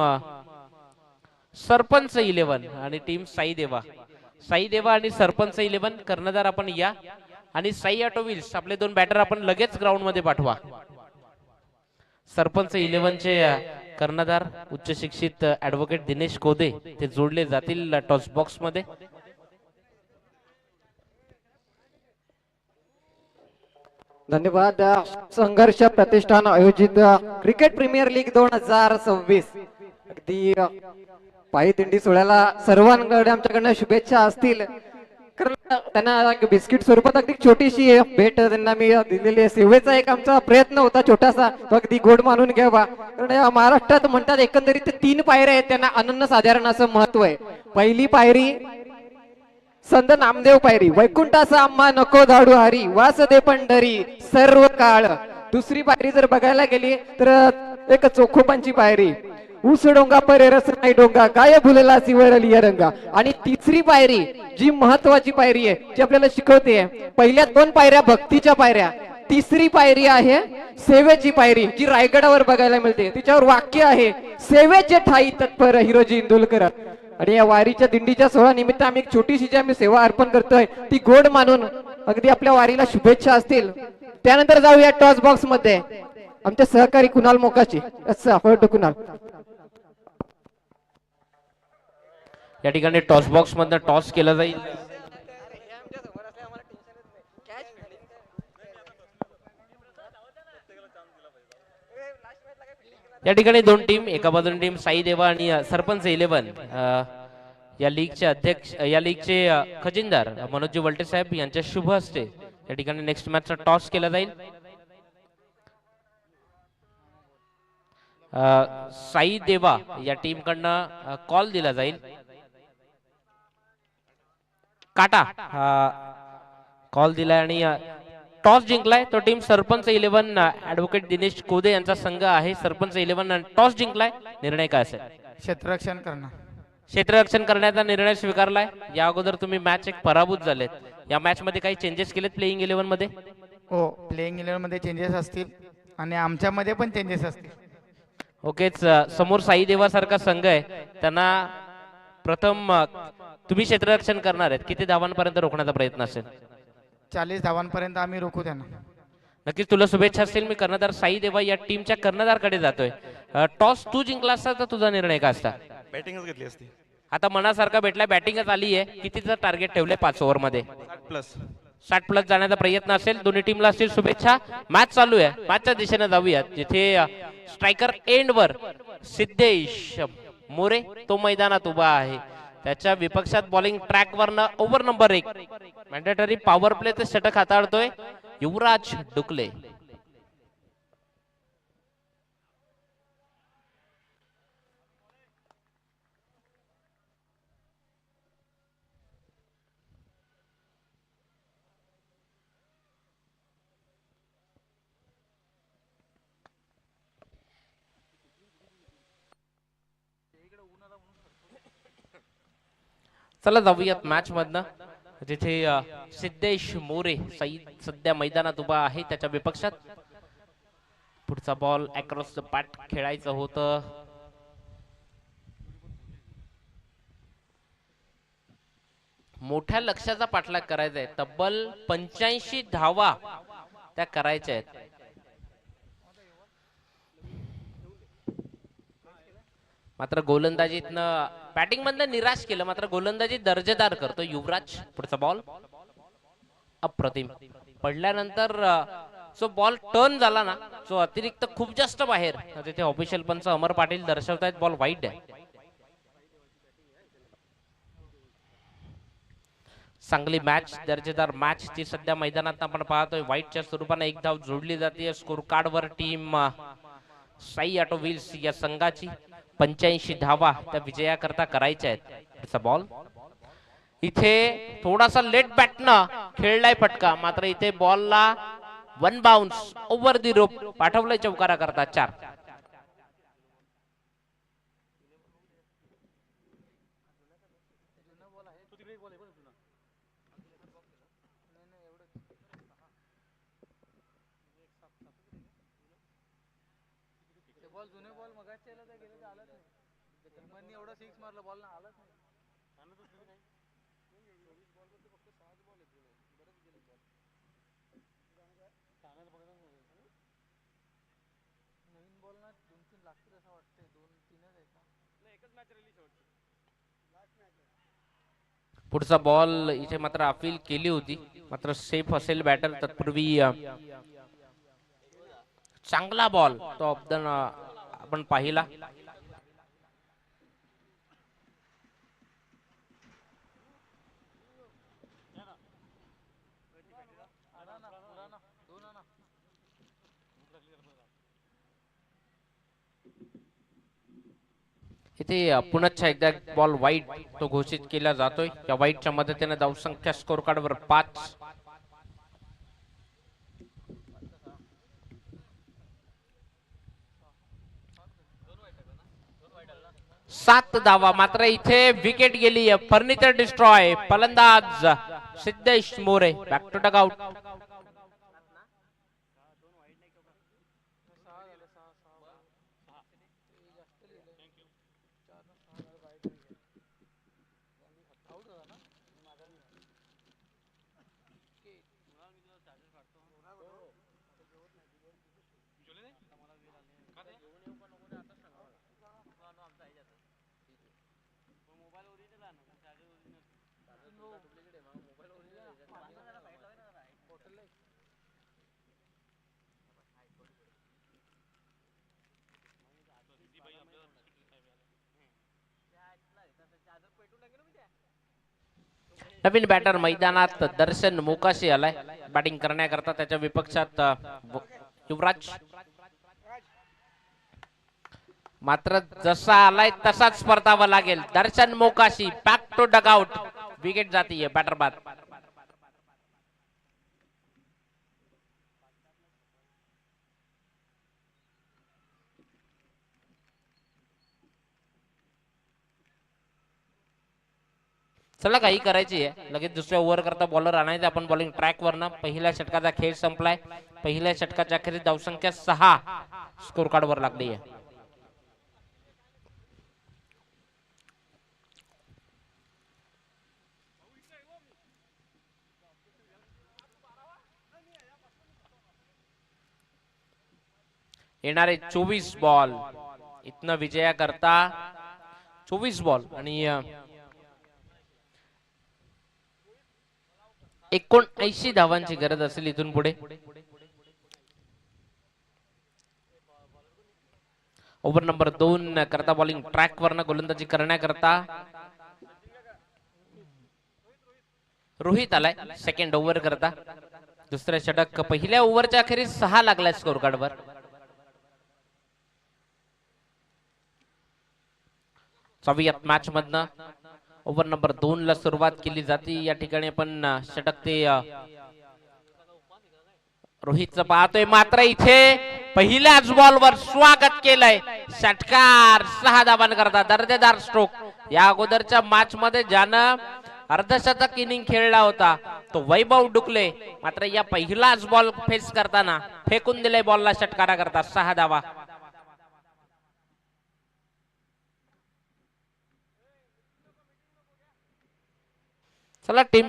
सरपंच 11 आणि टीम साई देवा आणि सरपंच 11 कर्णधार आपण या आणि साई ऑटो व्हील्स आपले दोन बॅटर आपण लगेच ग्राउंड मध्ये पाठवा. सरपंच 11 चे कर्णधार उच्च शिक्षित ऍडव्होकेट दिनेश कोदे ते जोडले जातील टॉस बॉक्स मध्ये. धन्यवाद. संघर्ष प्रतिष्ठान आयोजित क्रिकेट प्रीमियर लीग 2026 अगदी पायी दिंडी सोहळ्याला सर्वांकडे आमच्याकडनं शुभेच्छा असतील. कारण त्यांना बिस्किट स्वरूपात अगदी छोटीशी भेट त्यांना मी दिलेली आहे. सेवेचा एक आमचा प्रयत्न होता छोटासा, तो अगदी गोड मानून घ्यावा. कारण या महाराष्ट्रात म्हणतात एकंदरीत 3 पायऱ्या आहेत, त्यांना अनन्यसाधारण असं महत्व आहे. पहिली पायरी संत नामदेव पायरी, वैकुंठाचा आम्हा नको धाडू हरी, वास दे पंढरी सर्व काळ. दुसरी पायरी जर बघायला गेली तर एक चोखोपांची पायरी, ऊस डोंगा परे रस नाही डोंगा, काय भुलला सिवरली रंगा. आणि तिसरी पायरी जी महत्वाची पायरी आहे, जी आपल्याला शिकवते, पहिल्या 2 पायऱ्या भक्तीच्या पायऱ्या, तिसरी पायरी आहे सेवेची पायरी, जी रायगडावर बघायला मिळते. तिच्यावर वाक्य आहे, सेवेचे ठाई तत्पर हिरोजी इंदुलकर. आणि या वारीच्या दिंडीच्या सोहळा निमित्त आम्ही एक छोटीशी जी आम्ही सेवा अर्पण करतोय, ती गोड मानून अगदी आपल्या वारीला शुभेच्छा असतील. त्यानंतर जाऊया टॉस बॉक्स मध्ये आमचे सहकारी कुणाल मोकाची. कुणाल या ठिकाणी टॉस बॉक्स मधनं टॉस केला जाईल. या ठिकाणी 2 टीम, एका बाजूने टीम साई देवा आणि सरपंच 11 या लीगचे अध्यक्ष, या लीगचे खजिनदार मनोजी वलटे साहेब यांच्या शुभ हस्ते या ठिकाणी नेक्स्ट मॅचचा टॉस केला जाईल. साई देवा या टीम कडनं कॉल दिला जाईल. काटा कॉल दिलाय आणि टॉस जिंकलाय तो टीम सरपंच 11 ऍडव्होकेट दिनेश कोदे यांचा संघ आहे. सरपंच 11 टॉस जिंकलाय. निर्णय काय असेल? क्षेत्ररक्षण करणं. क्षेत्ररक्षण करण्याचा निर्णय स्वीकारलाय. या अगोदर तुम्ही मॅच एक पराभूत झालेत. या मॅच मध्ये काही चेंजेस केलेत प्लेइंग 11 मध्ये? हो, प्लेइंग 11 मध्ये चेंजेस असतील आणि आमच्यामध्ये पण चेंजेस असतील. ओकेच. समोर साई देवा सारखा संघ आहे, त्यांना प्रथम तुम्ही क्षेत्ररक्षण करणार आहेत, किती धावांपर्यंत रोखण्याचा प्रयत्न असेल? 40 धावांपर्यंत आम्ही रोखू त्यांना. नक्कीच तुला शुभेच्छा असतील. मी कर्णधार साई देवा या टीमच्या कर्णधारकडे जातोय. टॉस तू जिंकला असता तर तुझा निर्णय काय असता? बॅटिंगच घेतली असती. आता मनासारखा भेटला, बॅटिंगच आली आहे. कितीचं टार्गेट ठेवलंय 5 ओव्हर मध्ये? 60 प्लस जाण्याचा प्रयत्न असेल. दोन्ही टीमला असतील शुभेच्छा. मॅच चालू आहे, मॅचच्या दिशेने जाऊयात. जिथे स्ट्रायकर एंड वर सिद्धेश मोरे तो मैदानात उभा आहे. त्याच्या विपक्षात बॉलिंग ट्रॅक वरनं ओव्हर नंबर 1 मॅन्डेटरी पॉवर प्लेचं षटक हाताळतोय युवराज डुकले. चला जाऊयात मॅच मधनं. जिथे सिद्धेश मोरे सध्या मैदानात उभा आहे. त्याच्या विपक्षात पुढचा बॉल अक्रॉस द पॅट खेळायचं होतं. मोठ्या लक्ष्याचा पाठलाग करायचा आहे. तब्बल 85 धावा त्या करायच्या आहेत. मात्र गोलंदाजीतनं बॅटिंग मधनं निराश केलं, मात्र गोलंदाजी दर्जेदार करतो युवराज. पुढचा बॉल अप्रतिम पडल्यानंतर जो बॉल टर्न झाला ना, जो अतिरिक्त खूप जास्त बाहेर, तिथे ऑफिशियल पंच अमर पाटील दर्शवतायत बॉल वाईट आहे. चांगली मॅच, दर्जेदार मॅच ती सध्या मैदानात आपण पाहतोय. वाईटच्या स्वरूपाने एक धाव जोडली जाते. स्कोर कार्ड वर टीम साई ऑटो व्हील्स या संघाची 85 धावा त्या विजयाकरता करायच्या आहेत. बॉल इथे थोडासा लेट बॅटनं खेळलाय फटका, मात्र इथे बॉलला 1 बाउन्स ओव्हर दी रोप पाठवलंय चौकारा करता 4. पुढचा बॉल इथे मात्र अपील केली होती, मात्र सेफ असेल बॅटर. तत्पूर्वी चांगला बॉल तो आपण पाहिला. इथे पुन्हा एकदा बॉल वाईट तो घोषित केला जातोय. या वाईटच्या मदतीने धावसंख्या स्कोर कार्ड वर 5. 7 धावा. मात्र इथे विकेट गेली आहे. Furniture destroy. फलंदाज Siddhesh More back to dugout. नवीन बॅटर मैदानात दर्शन मोकाशी आलाय बॅटिंग करण्याकरता. त्याच्या विपक्षात युवराज. मात्र जसा आलाय तसाच परतावा लागेल. Darshan Mokashi back to dugout. Wicket जातीय बॅटर बाद. चला काही करायची आहे. लगेच दुसऱ्या ओव्हर करता बॉलर आणायचा आपण बॉलिंग ट्रॅक वरनं. पहिल्या षटकाचा खेळ संपलाय. पहिल्या षटकाच्या अखेरीस धावसंख्या 6 स्कोर कार्ड वर लागली आहे. येणारे 24 बॉल इथनं विजया करता 24 बॉल आणि 79 धावांची गरज असेल इथून पुढे. ओव्हर नंबर 2 करता बॉलिंग ट्रॅक वरनं गोलंदाजी करण्याकरता रोहित आलाय सेकंड ओव्हर करता. दुसऱ्या षटक पहिल्या ओव्हरच्या अखेरीस 6 लागलाय स्कोर कार्डवर. चौव्यात मॅच मधनं ओव्हर नंबर 2 ला सुरुवात केली जाते. या ठिकाणी आपण षटक ते रोहितचं पाहतोय, मात्र इथे पहिल्याच बॉलवर स्वागत केलंय. षटकार 6 धावांन करता दर्जेदार स्ट्रोक. या अगोदरच्या मॅच मध्ये ज्यानं अर्धशतक इनिंग खेळला होता तो वैभव डुकले, मात्र या पहिलाच बॉल फेस करताना फेकून दिले बॉलला षटकारा करता 6 धावा. चला टीम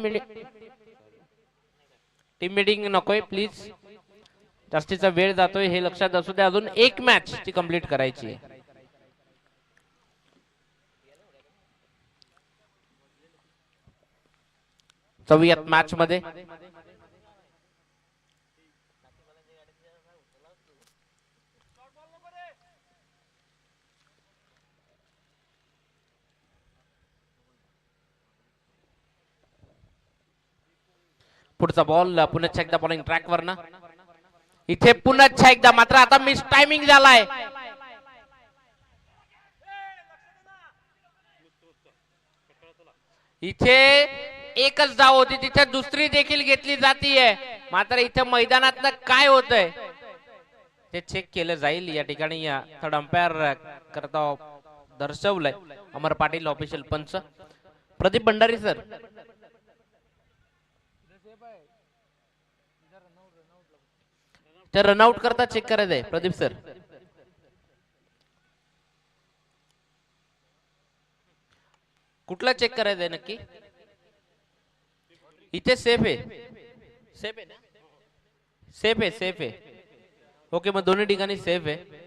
मीटिंग नकोय प्लीज, जास्तीचा वेळ जातोय हे लक्षात असू द्या. अजून एक मॅच ती कंप्लीट करायची आहे. चौव्यात मॅच मध्ये पुढचा बॉल पुन्हा एकदा बॉलिंग ट्रॅक वरनं. इथे पुन्हा एकदा मात्र आता मिस टायमिंग झालाय. इथे एकच धाव होती, तिथे दुसरी देखील घेतली जातीये. मात्र इथे मैदानात काय होतंय ते चेक केलं जाईल. या ठिकाणी थर्ड अंपायर करता दर्शवलंय अमर पाटील ऑफिशियल पंच. प्रदीप भंडारी सर, तर रनआउट करता चेक करायचंय प्रदीप सर. कुठला चेक करायचंय नक्की? इथे सेफ आहे, सेफ आहे ना? सेफ आहे, सेफ आहे. ओके, मग दोन्ही ठिकाणी सेफ आहे.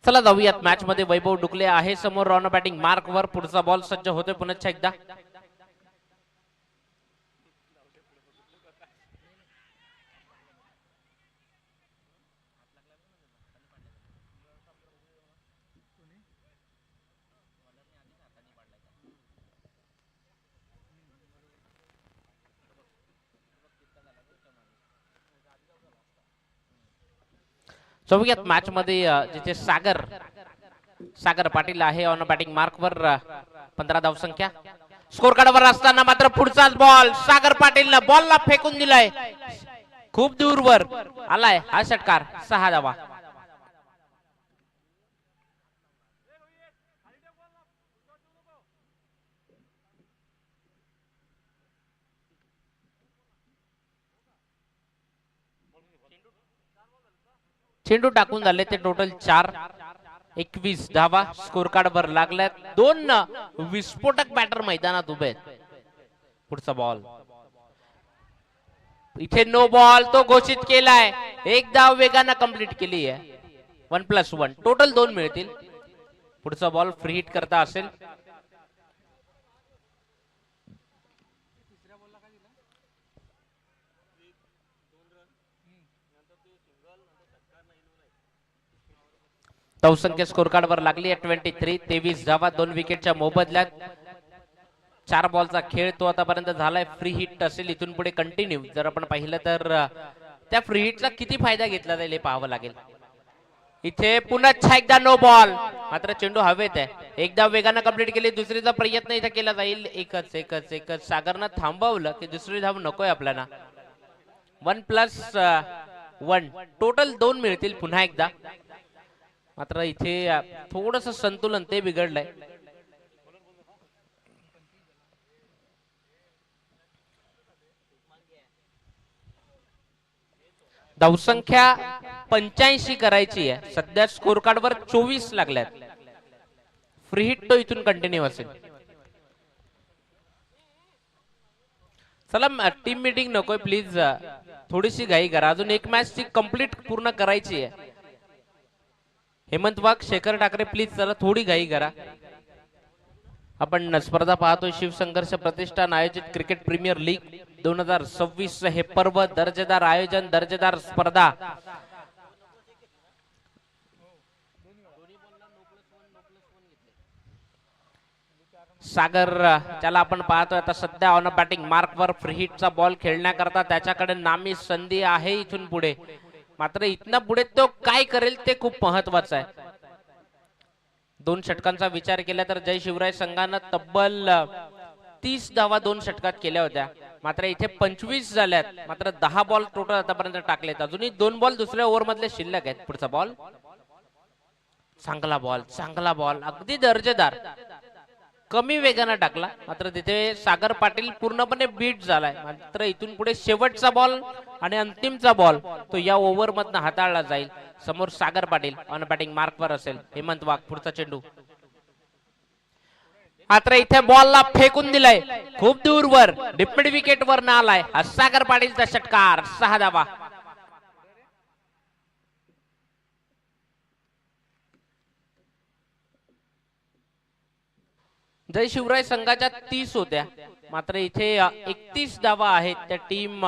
चला जाऊयात मॅच मध्ये. वैभव डुकले आहे समोर रॉन बॅटिंग मार्क वर. पुढचा बॉल सज्ज होतोय पुन्हा एकदा. चौघ्यात मॅच मध्ये जिथे सागर पाटील आहे ऑन बॅटिंग मार्क वर. 15 धावसंख्या. स्कोर कार्डवर असताना मात्र पुढचाच बॉल सागर पाटील बॉलला फेकून दिलाय, खूप दूरवर आलाय हा षटकार. 6 धावा. चेंडू टाकून झाले ते टोटल 4. 21 धावा स्कोर कार्ड वर लागल्यात. 2 विस्फोटक बॅटर मैदानात उभे आहेत. पुढचा बॉल इथे नो बॉल तो घोषित केलाय. एक धाव वेगानं कंप्लीट केली आहे. 1+1 टोटल 2 मिळतील. पुढचा बॉल फ्री हिट करता असेल. धावसंख्या स्कोर कार्ड वर लागली आहे 23. 23 धावा 2 विकेटच्या मोबदल्यात. 4 बॉलचा खेळ तो आतापर्यंत झालाय. फ्री हिट असेल इथून पुढे कंटिन्यू. जर आपण पाहिलं तर त्या फ्री हिटचा किती फायदा घेतला जाईल हे पाहावं लागेल. इथे पुन्हा एकदा नो बॉल, मात्र चेंडू हवेत आहे. एकदा वेगानं कंप्लीट केली, दुसरीचा प्रयत्न इथे केला जाईल. एकच सागरनं थांबवलं की दुसरी धाव नकोय आपल्याला. 1+1 टोटल 2 मिळतील पुन्हा एकदा. मात्र इथे थोडस संतुलन ते बिघडलंय. धावसंख्या 85 करायची आहे. सध्या स्कोर कार्ड वर 24 लागल्यात. फ्री हिट तो इथून कंटिन्यू असेल. चला टीम मीटिंग नकोय प्लीज, थोडीशी घाई करा. अजून एक मॅच ची कंप्लीट पूर्ण करायची आहे. हेमंत वाघ, शेखर ठाकरे प्लीज चला थोडी घाई करा. आपण स्पर्धा पाहतोय शिवसंघर्ष प्रतिष्ठान आयोजित क्रिकेट प्रीमियर लीग 2026 हे पर्व. दर्जेदार आयोजन, दर्जेदार स्पर्धा. सागर त्याला आपण पाहतोय आता सध्या ऑन बॅटिंग मार्क वर. फ्री हिटचा बॉल खेळण्याकरता त्याच्याकडे नामी संधी आहे इथून पुढे. मात्र इथनं पुढे तो काय करेल ते खूप महत्वाचं आहे. 2 षटकांचा विचार केला तर जय शिवराय संघानं तब्बल 30 धावा 2 षटकात केल्या होत्या. मात्र इथे 25 झाल्यात. मात्र 10 बॉल टोटल आतापर्यंत टाकलेत. अजूनही 2 बॉल दुसऱ्या ओव्हर मधले शिल्लक आहेत. पुढचा बॉल, चांगला बॉल, चांगला बॉल, अगदी दर्जेदार. कमी वेगाने टाकला. मात्र तिथे सागर पाटील पूर्णपणे बीट झालाय. मात्र इथून पुढे शेवटचा बॉल आणि अंतिमचा बॉल तो या ओव्हर मधनं हाताळला जाईल. समोर Sagar Patil on batting mark वर असेल. हेमंत वाघ, पुढचा चेंडू. मात्र इथे बॉलला फेकून दिलाय खूप दूरवर. डिप्मिड विकेट वर ना आलाय. हा सागर पाटीलचा षटकार. 6 धावा. जय शिवराय संघाच्या 30 होत्या. मात्र इथे 31 धावा आहेत त्या टीम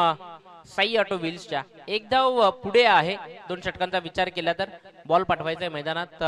साई ऑटो व्हील्सच्या. 1 धाव पुढे आहे. 2 षटकांचा विचार केला तर बॉल पाठवायचा आहे मैदानात.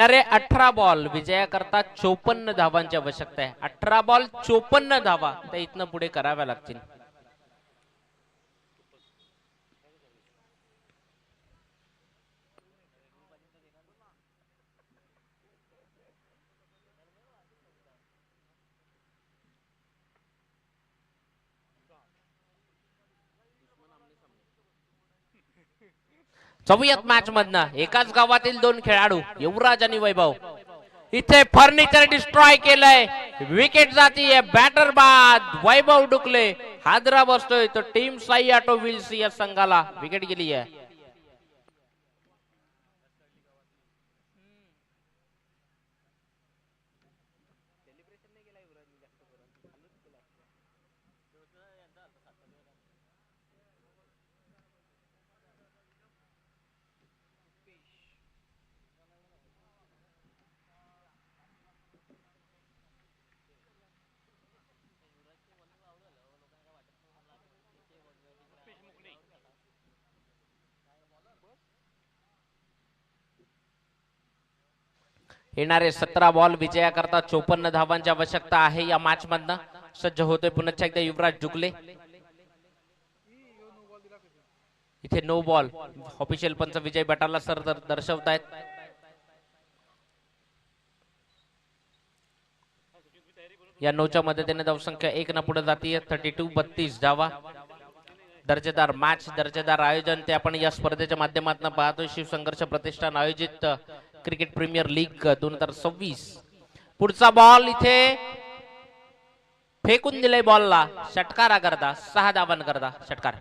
येणारे 18 बॉल विजयाकरता 54 धावांची आवश्यकता आहे. 18 बॉल 54 धावा त्या इथनं पुढे कराव्या लागतील. चौयात मॅच मधनं एकाच गावातील 2 खेळाडू युवराज आणि वैभव. इथे फर्निचर डिस्ट्रॉय केलंय. विकेट जातीये. बॅटर बाद. वैभव डुकले हादरा बसतोय. तो टीम साई ऑटो व्हील्स या संघाला विकेट गेली आहे. येणारे 17 बॉल विजयाकरता 54 धावांची आवश्यकता आहे या मॅच मधनं. सज्ज होतोय पुन्हा एकदा युवराज डुगले. इथे नो बॉल. ऑफिशियल पंच विजय बटाला सर दर्शवतायत. या 9च्या मदतीने धावसंख्या 1 न पुढे जातीये. 32-32 धावा. दर्जेदार मॅच, दर्जेदार आयोजन ते आपण या स्पर्धेच्या माध्यमातून पाहतोय. शिवसंघर्ष प्रतिष्ठान आयोजित क्रिकेट प्रीमियर लीग 2026. पुढचा बॉल इथे फेकून दिलाय. बॉलला षटकारा करता 6 धावांकरता षटकार.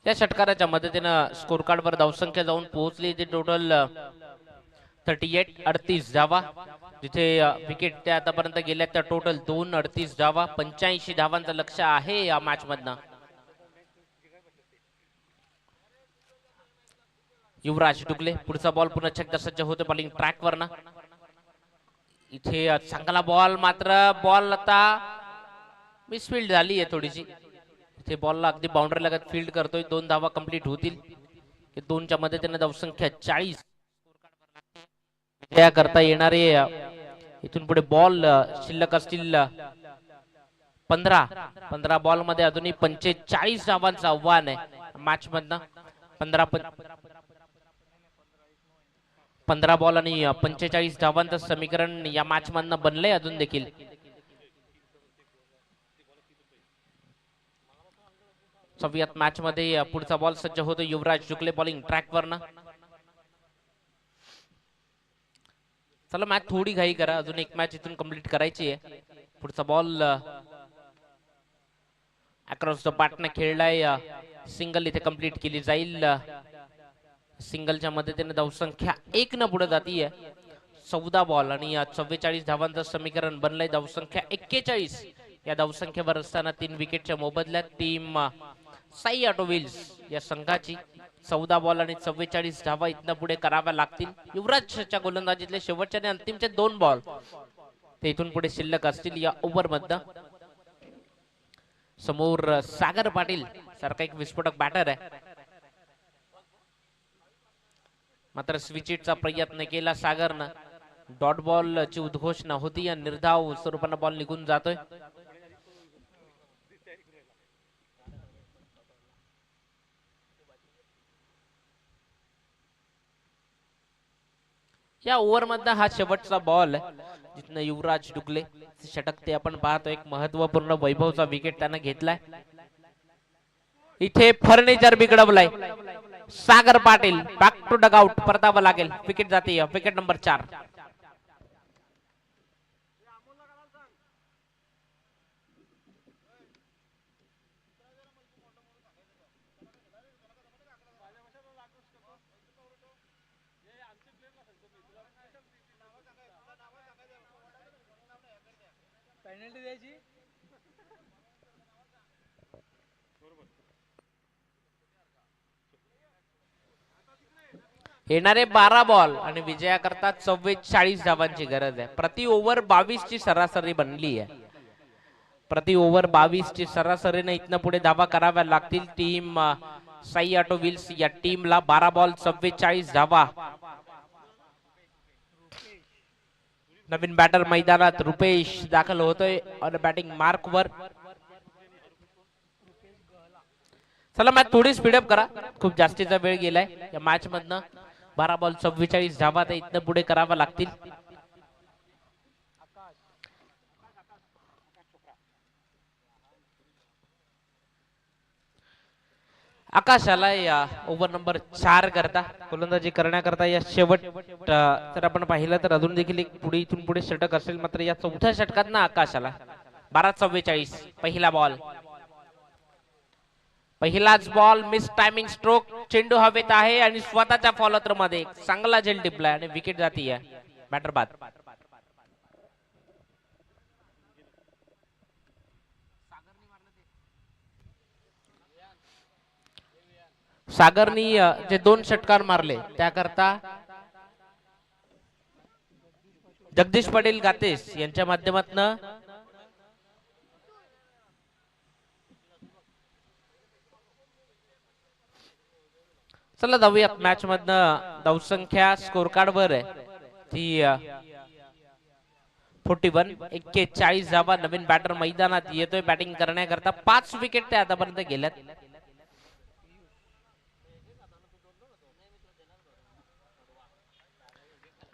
या षटकाराच्या मदतीनं स्कोर कार्ड वर धावसंख्या जाऊन पोहोचली ती टोटल 38-38 धावा. जिथे विकेट त्या आतापर्यंत गेल्या त्या टोटल 2-38 धावा. 85 धावांचं लक्ष आहे या मॅच मधनं. युवराज डुगले पुढचा बॉल पुन्हा एकदा सज्ज होते बॉलिंग ट्रॅक वर ना. इथे चांगला बॉल. मात्र बॉल आता मिसफिल्ड झाली आहे थोडीशी. इथे बॉलला अगदी बाउंड्री लगत फील्ड करतोय. 2 धावा कंप्लीट होतील. 2च्या मदतीने धावसंख्या 40 विजया करता येणारे इथून पुढे बॉल शिल्लक असतील 15 बॉल मध्ये अजूनही 45 धावांचं आव्हान आहे मॅच मधनं. 15 बॉल आणि 45 धावांचं समीकरण या मॅच मधनं बनलंय अजून देखील. सव्यात मॅच मध्ये पुढचा बॉल सज्ज होतो. युवराज जुगले बॉलिंग ट्रॅक वरनं. चला मॅच थोडी घाई करा, अजून एक मॅच इथून कंप्लीट करायची आहे. पुढचा बॉल अक्रॉस द बॅटने खेळलाय. सिंगल इथे कंप्लीट केली जाईल. सिंगलच्या मदतीने धावसंख्या 1 न पुढे जातीये. 14 बॉल आणि 44 धावांचं समीकरण बनलंय. धावसंख्या 41 या धावसंख्येवर असताना 3 विकेटच्या मोबदल्यात टीम साई ऑटोव्हील्स या संघाची 14 बॉल आणि 44 धावा इथनं पुढे कराव्या लागतील. युवराजच्या गोलंदाजीतले शेवटचे आणि अंतिमचे 2 बॉल ते इथून पुढे शिल्लक असतील या ओव्हर मधनं. समोर सागर पाटील सारखा एक विस्फोटक बॅटर आहे. मात्र स्विचिटचा प्रयत्न केला सागरनं. डॉट बॉल ची उद्घोषणा होती आणि निर्धाव स्वरूपानं बॉल निघून जातोय. या ओव्हर मधला हा शेवटचा बॉल जिथनं युवराज डुगले षटक ते आपण पाहतो. एक महत्वपूर्ण वैभवचा विकेट त्यानं घेतलाय. इथे फर्निचर बिघडवलाय. Sagar Patil back to dugout परतावं लागेल. विकेट जाते. Wicket number 4. येणारे 12 बॉल आणि विजयाकरता 44 धावांची गरज आहे. प्रति ओव्हर 22 ची सरासरी बनली आहे. प्रति ओव्हर 22 ची सरासरीने इथनं पुढे धावा कराव्या लागतील. टीम साई ऑटो व्हील्स या टीमला 12 बॉल 44 धावा. नवीन बॅटर मैदानात रुपेश दाखल होतोय ऑन बॅटिंग मार्क वर. चला मॅच थोडी स्पीडअप करा, खूप जास्तीचा वेळ गेलाय या मॅच मधनं. 12 बॉल 44 धावा ते इथनं पुढे करावा लागतील. आकाशाला या ओव्हर नंबर 4 करता गोलंदाजी करण्याकरता या शेवट जर आपण पाहिलं तर अजून देखील एक पुढे इथून पुढे षटक असेल. मात्र या चौथ्या षटकात ना आकाशाला 12-44 पहिला बॉल. पहिलाच बॉल मिस टायमिंग स्ट्रोक. चेंडू हवेत आहे आणि स्वतःच्या फॉलोथ्र मध्ये चांगला झेल टिपलाय आणि विकेट जातीये. बॅटर बाद. सागरनी जे 2 षटकार मारले त्याकरता जगदीश पटेल गातेस यांच्या माध्यमातून चला जाऊयात मॅच मधनं. धावसंख्या स्कोर कार्ड वर आहे ती 41. 41 धावा. नवीन बॅटर मैदानात येतोय बॅटिंग करण्याकरता. 5 विकेट ते आतापर्यंत गेल्यात.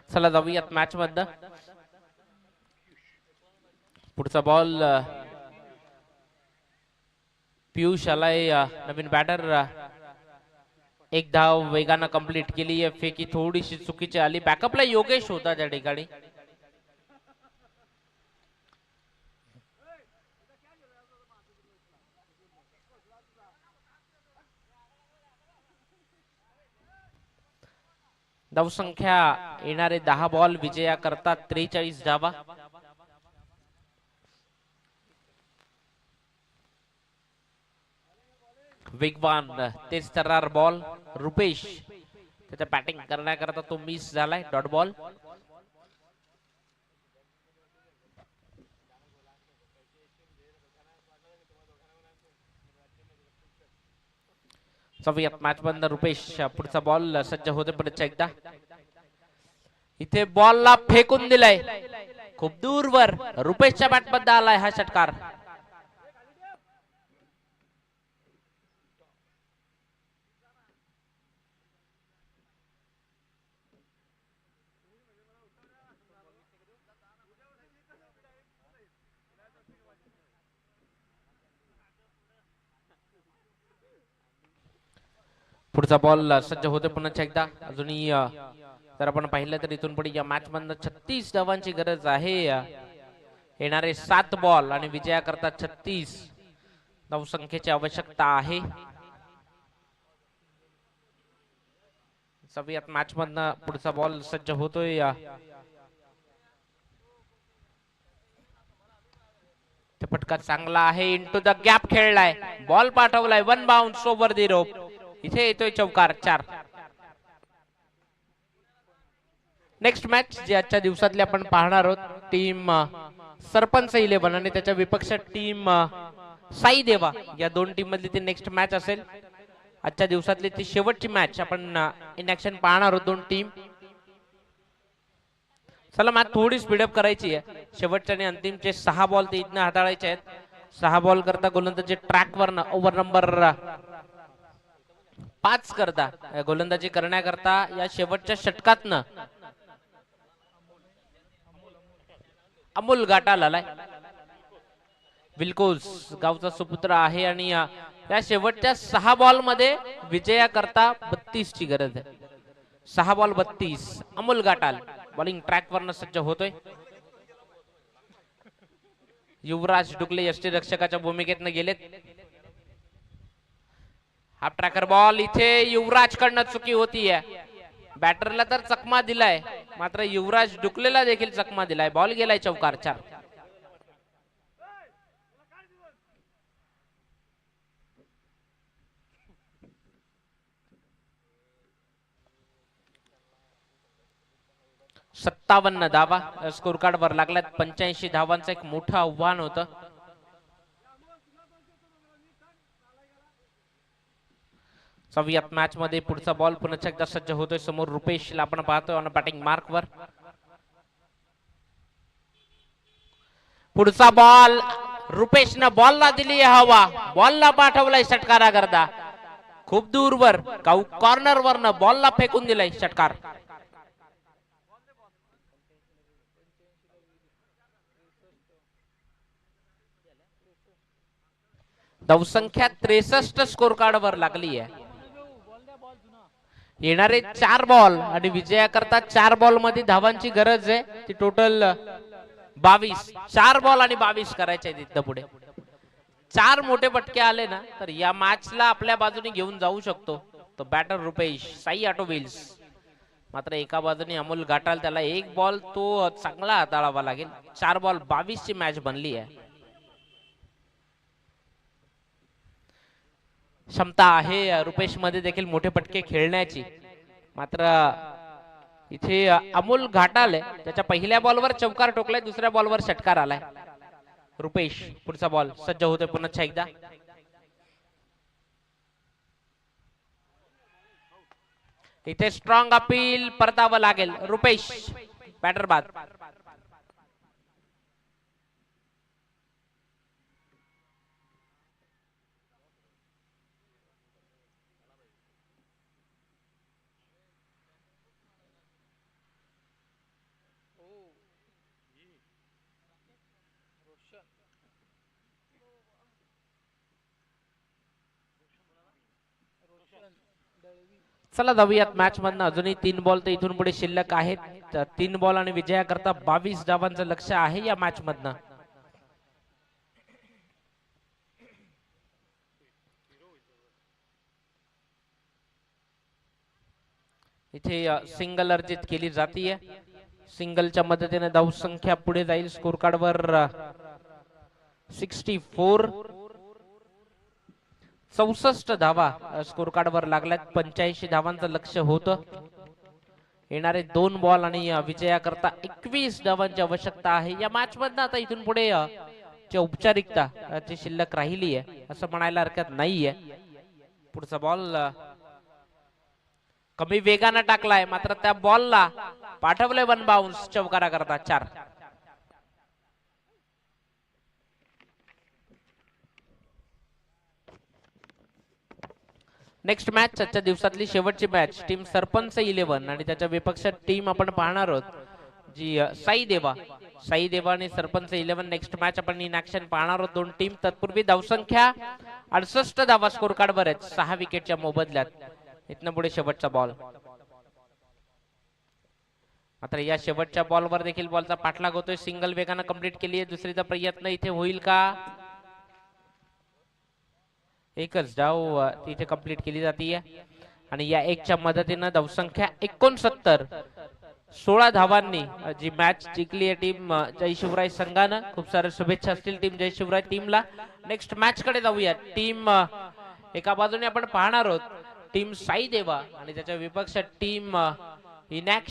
चला जाऊयात मॅच मधनं. पुढचा बॉल पियुष आलाय नवीन बॅटर. एक धाव वेगानं कंप्लीट केली आहे. फेकी थोडीशी चुकीची आली. बॅकअपला योगेश होता त्या ठिकाणी. धावसंख्या येणारे 10 बॉल विजया करता 43 धावा. वेगवान तेज तर्रार बॉल. रुपेश त्याच्या बॅटिंग करण्याकरता तो मिस झालाय. Dot ball. चौयात मॅच बंद. रुपेश पुढचा बॉल सज्ज होते परत एकदा. इथे बॉलला फेकून दिलाय खूप दूरवर. रुपेशच्या बॅट मध्ये आलाय हा षटकार. पुढचा बॉल सज्ज होते पुन्हा एकदा. अजूनही जर आपण पाहिलं तर इथून पुढे या मॅच मधनं 36 धावांची गरज आहे. येणारे 7 बॉल आणि विजयाकरता 36 धावसंख्येची आवश्यकता आहे. सगळ्यात मॅच मधनं पुढचा बॉल सज्ज होतोय. फटका चांगला आहे. इंटू द गॅप खेळलाय. बॉल पाठवलाय. 1 बाउन्स ओव्हर दी रोप. इथे येतोय चौकार. 4. नेक्स्ट मॅच जी आजच्या दिवसातली आपण पाहणार आहोत, टीम सरपंच 11 आणि त्याच्या विपक्ष टीम साई देवा या दोन टीम मधली ती नेक्स्ट मॅच असेल. आजच्या दिवसातली ती शेवटची मॅच आपण इन ऍक्शन पाहणार आहोत. दोन टीम. चला मॅच थोडी स्पीडअप करायची आहे. शेवटच्या आणि अंतिमचे 6 बॉल ते इथनं हाताळायचे आहेत. 6 बॉल करता गोलंदाजी ट्रॅक वर ओव्हर नंबर 5 करता गोलंदाजी करण्याकरता या शेवटच्या षटकातनं अमोल गाटाल आलाय. विल्कोस गावचा सुपुत्र आहे आणि या शेवटच्या 6 बॉल मध्ये विजयाकरता 32 ची गरज आहे. 6 बॉल 32. अमोल गाटाल बॉलिंग ट्रॅक वरनं सज्ज होतोय. युवराज डुकले यष्टीरक्षकाच्या भूमिकेतनं गेलेत. Half tracker ball. इथे युवराज कडनं चुकी होतीये. बॅटरला तर चकमा दिलाय, मात्र युवराज डुकलेला देखील चकमा दिलाय. बॉल गेलाय चौकार. 4. सत्तावन्न धावा स्कोर कार्ड वर लागल्यात. 85 धावांचं एक मोठं आव्हान होतं. सव्यात मॅच मध्ये पुढचा बॉल पुन्हा एकदा सज्ज होतोय. समोर रुपेशला आपण पाहतोय ऑन बॅटिंग मार्क वर. पुढचा बॉल रुपेशनं बॉलला दिली हवा. बॉलला पाठवलाय षटकारा करता खूप दूरवर. कॉर्नर वरनं बॉलला फेकून दिलाय षटकार. धावसंख्या 63 स्कोर कार्ड वर लागली आहे. येणारे 4 बॉल आणि विजयाकरता 4 बॉल मध्ये धावांची गरज आहे. ती टोटल 22. 4 बॉल आणि 22 करायचे आहेत इथं पुढे. 4 मोठे फटके आले ना तर या मॅचला आपल्या बाजूने घेऊन जाऊ शकतो तो better Rupesh Sai auto wheels. मात्र एका बाजूने अमोल गाटाल, त्याला 1 बॉल तो चांगला हाताळावा लागेल. 4 बॉल 22 ची मॅच बनली आहे. क्षमता आहे रुपेश मध्ये देखील मोठे फटके खेळण्याची. मात्र इथे अमोल घाटाल त्याच्या पहिल्या बॉलवर चौकार ठोकलाय. दुसऱ्या बॉलवर षटकार आलाय. रुपेश पुढचा बॉल सज्ज होतोय पुन्हा एकदा. इथे स्ट्रॉंग अपील परतावं लागेल. रुपेश बॅटर बाद. चला जाऊयात मॅच मधनं. अजूनही 3 बॉल तर इथून पुढे शिल्लक आहेत. 3 बॉल आणि विजयाकरता 22 धावांचं लक्ष आहे या मॅच मधनं. इथे सिंगल अर्जित केली जातीये. सिंगलच्या मदतीने धावसंख्या पुढे जाईल. स्कोर कार्ड वर 64. 64 धावा स्कोर कार्ड वर लागल्यात. 85 धावांचं लक्ष होतं. येणारे 2 बॉल आणि विजयाकरता 21 धावांची आवश्यकता आहे या मॅच मधनं. आता इथून पुढे औपचारिकता ची शिल्लक राहिली आहे असं म्हणायला हरकत नाहीये. पुढचा बॉल कमी वेगानं टाकलाय, मात्र त्या बॉलला पाठवलंय वन बाउन्स, चौकारा करता 4. नेक्स्ट मॅच आजच्या दिवसातली शेवटची मॅच, टीम सरपंच 11 आणि त्याच्या विपक्ष टीम आपण पाहणार आहोत जी साई देवा आणि सरपंच 11. नेक्स्ट मॅच आपण इन ऍक्शन पाहणार आहोत. दोन टीम तत्पूर्वी धावसंख्या 68 धावा स्कोर कार्ड वर आहेत 6 विकेटच्या मोबदल्यात. इथनं पुढे शेवटचा बॉल. मात्र या शेवटच्या बॉलवर देखील बॉलचा पाठलाग होतोय. सिंगल वेगानं कंप्लीट केली आहे. दुसरीचा प्रयत्न इथे होईल का? एकच डाव इथे कंप्लीट केली जाते आणि या एकच्या मदतीनं धावसंख्या 69, 16 धावांनी जी मॅच जिंकली आहे टीम जय शिवराय संघानं. खूप साऱ्या शुभेच्छा असतील टीम जय शिवराय टीमला. नेक्स्ट मॅच कडे जाऊया. टीम एका बाजूने आपण पाहणार आहोत टीम साई देवा आणि त्याच्या विपक्ष टीम इनॅक्ट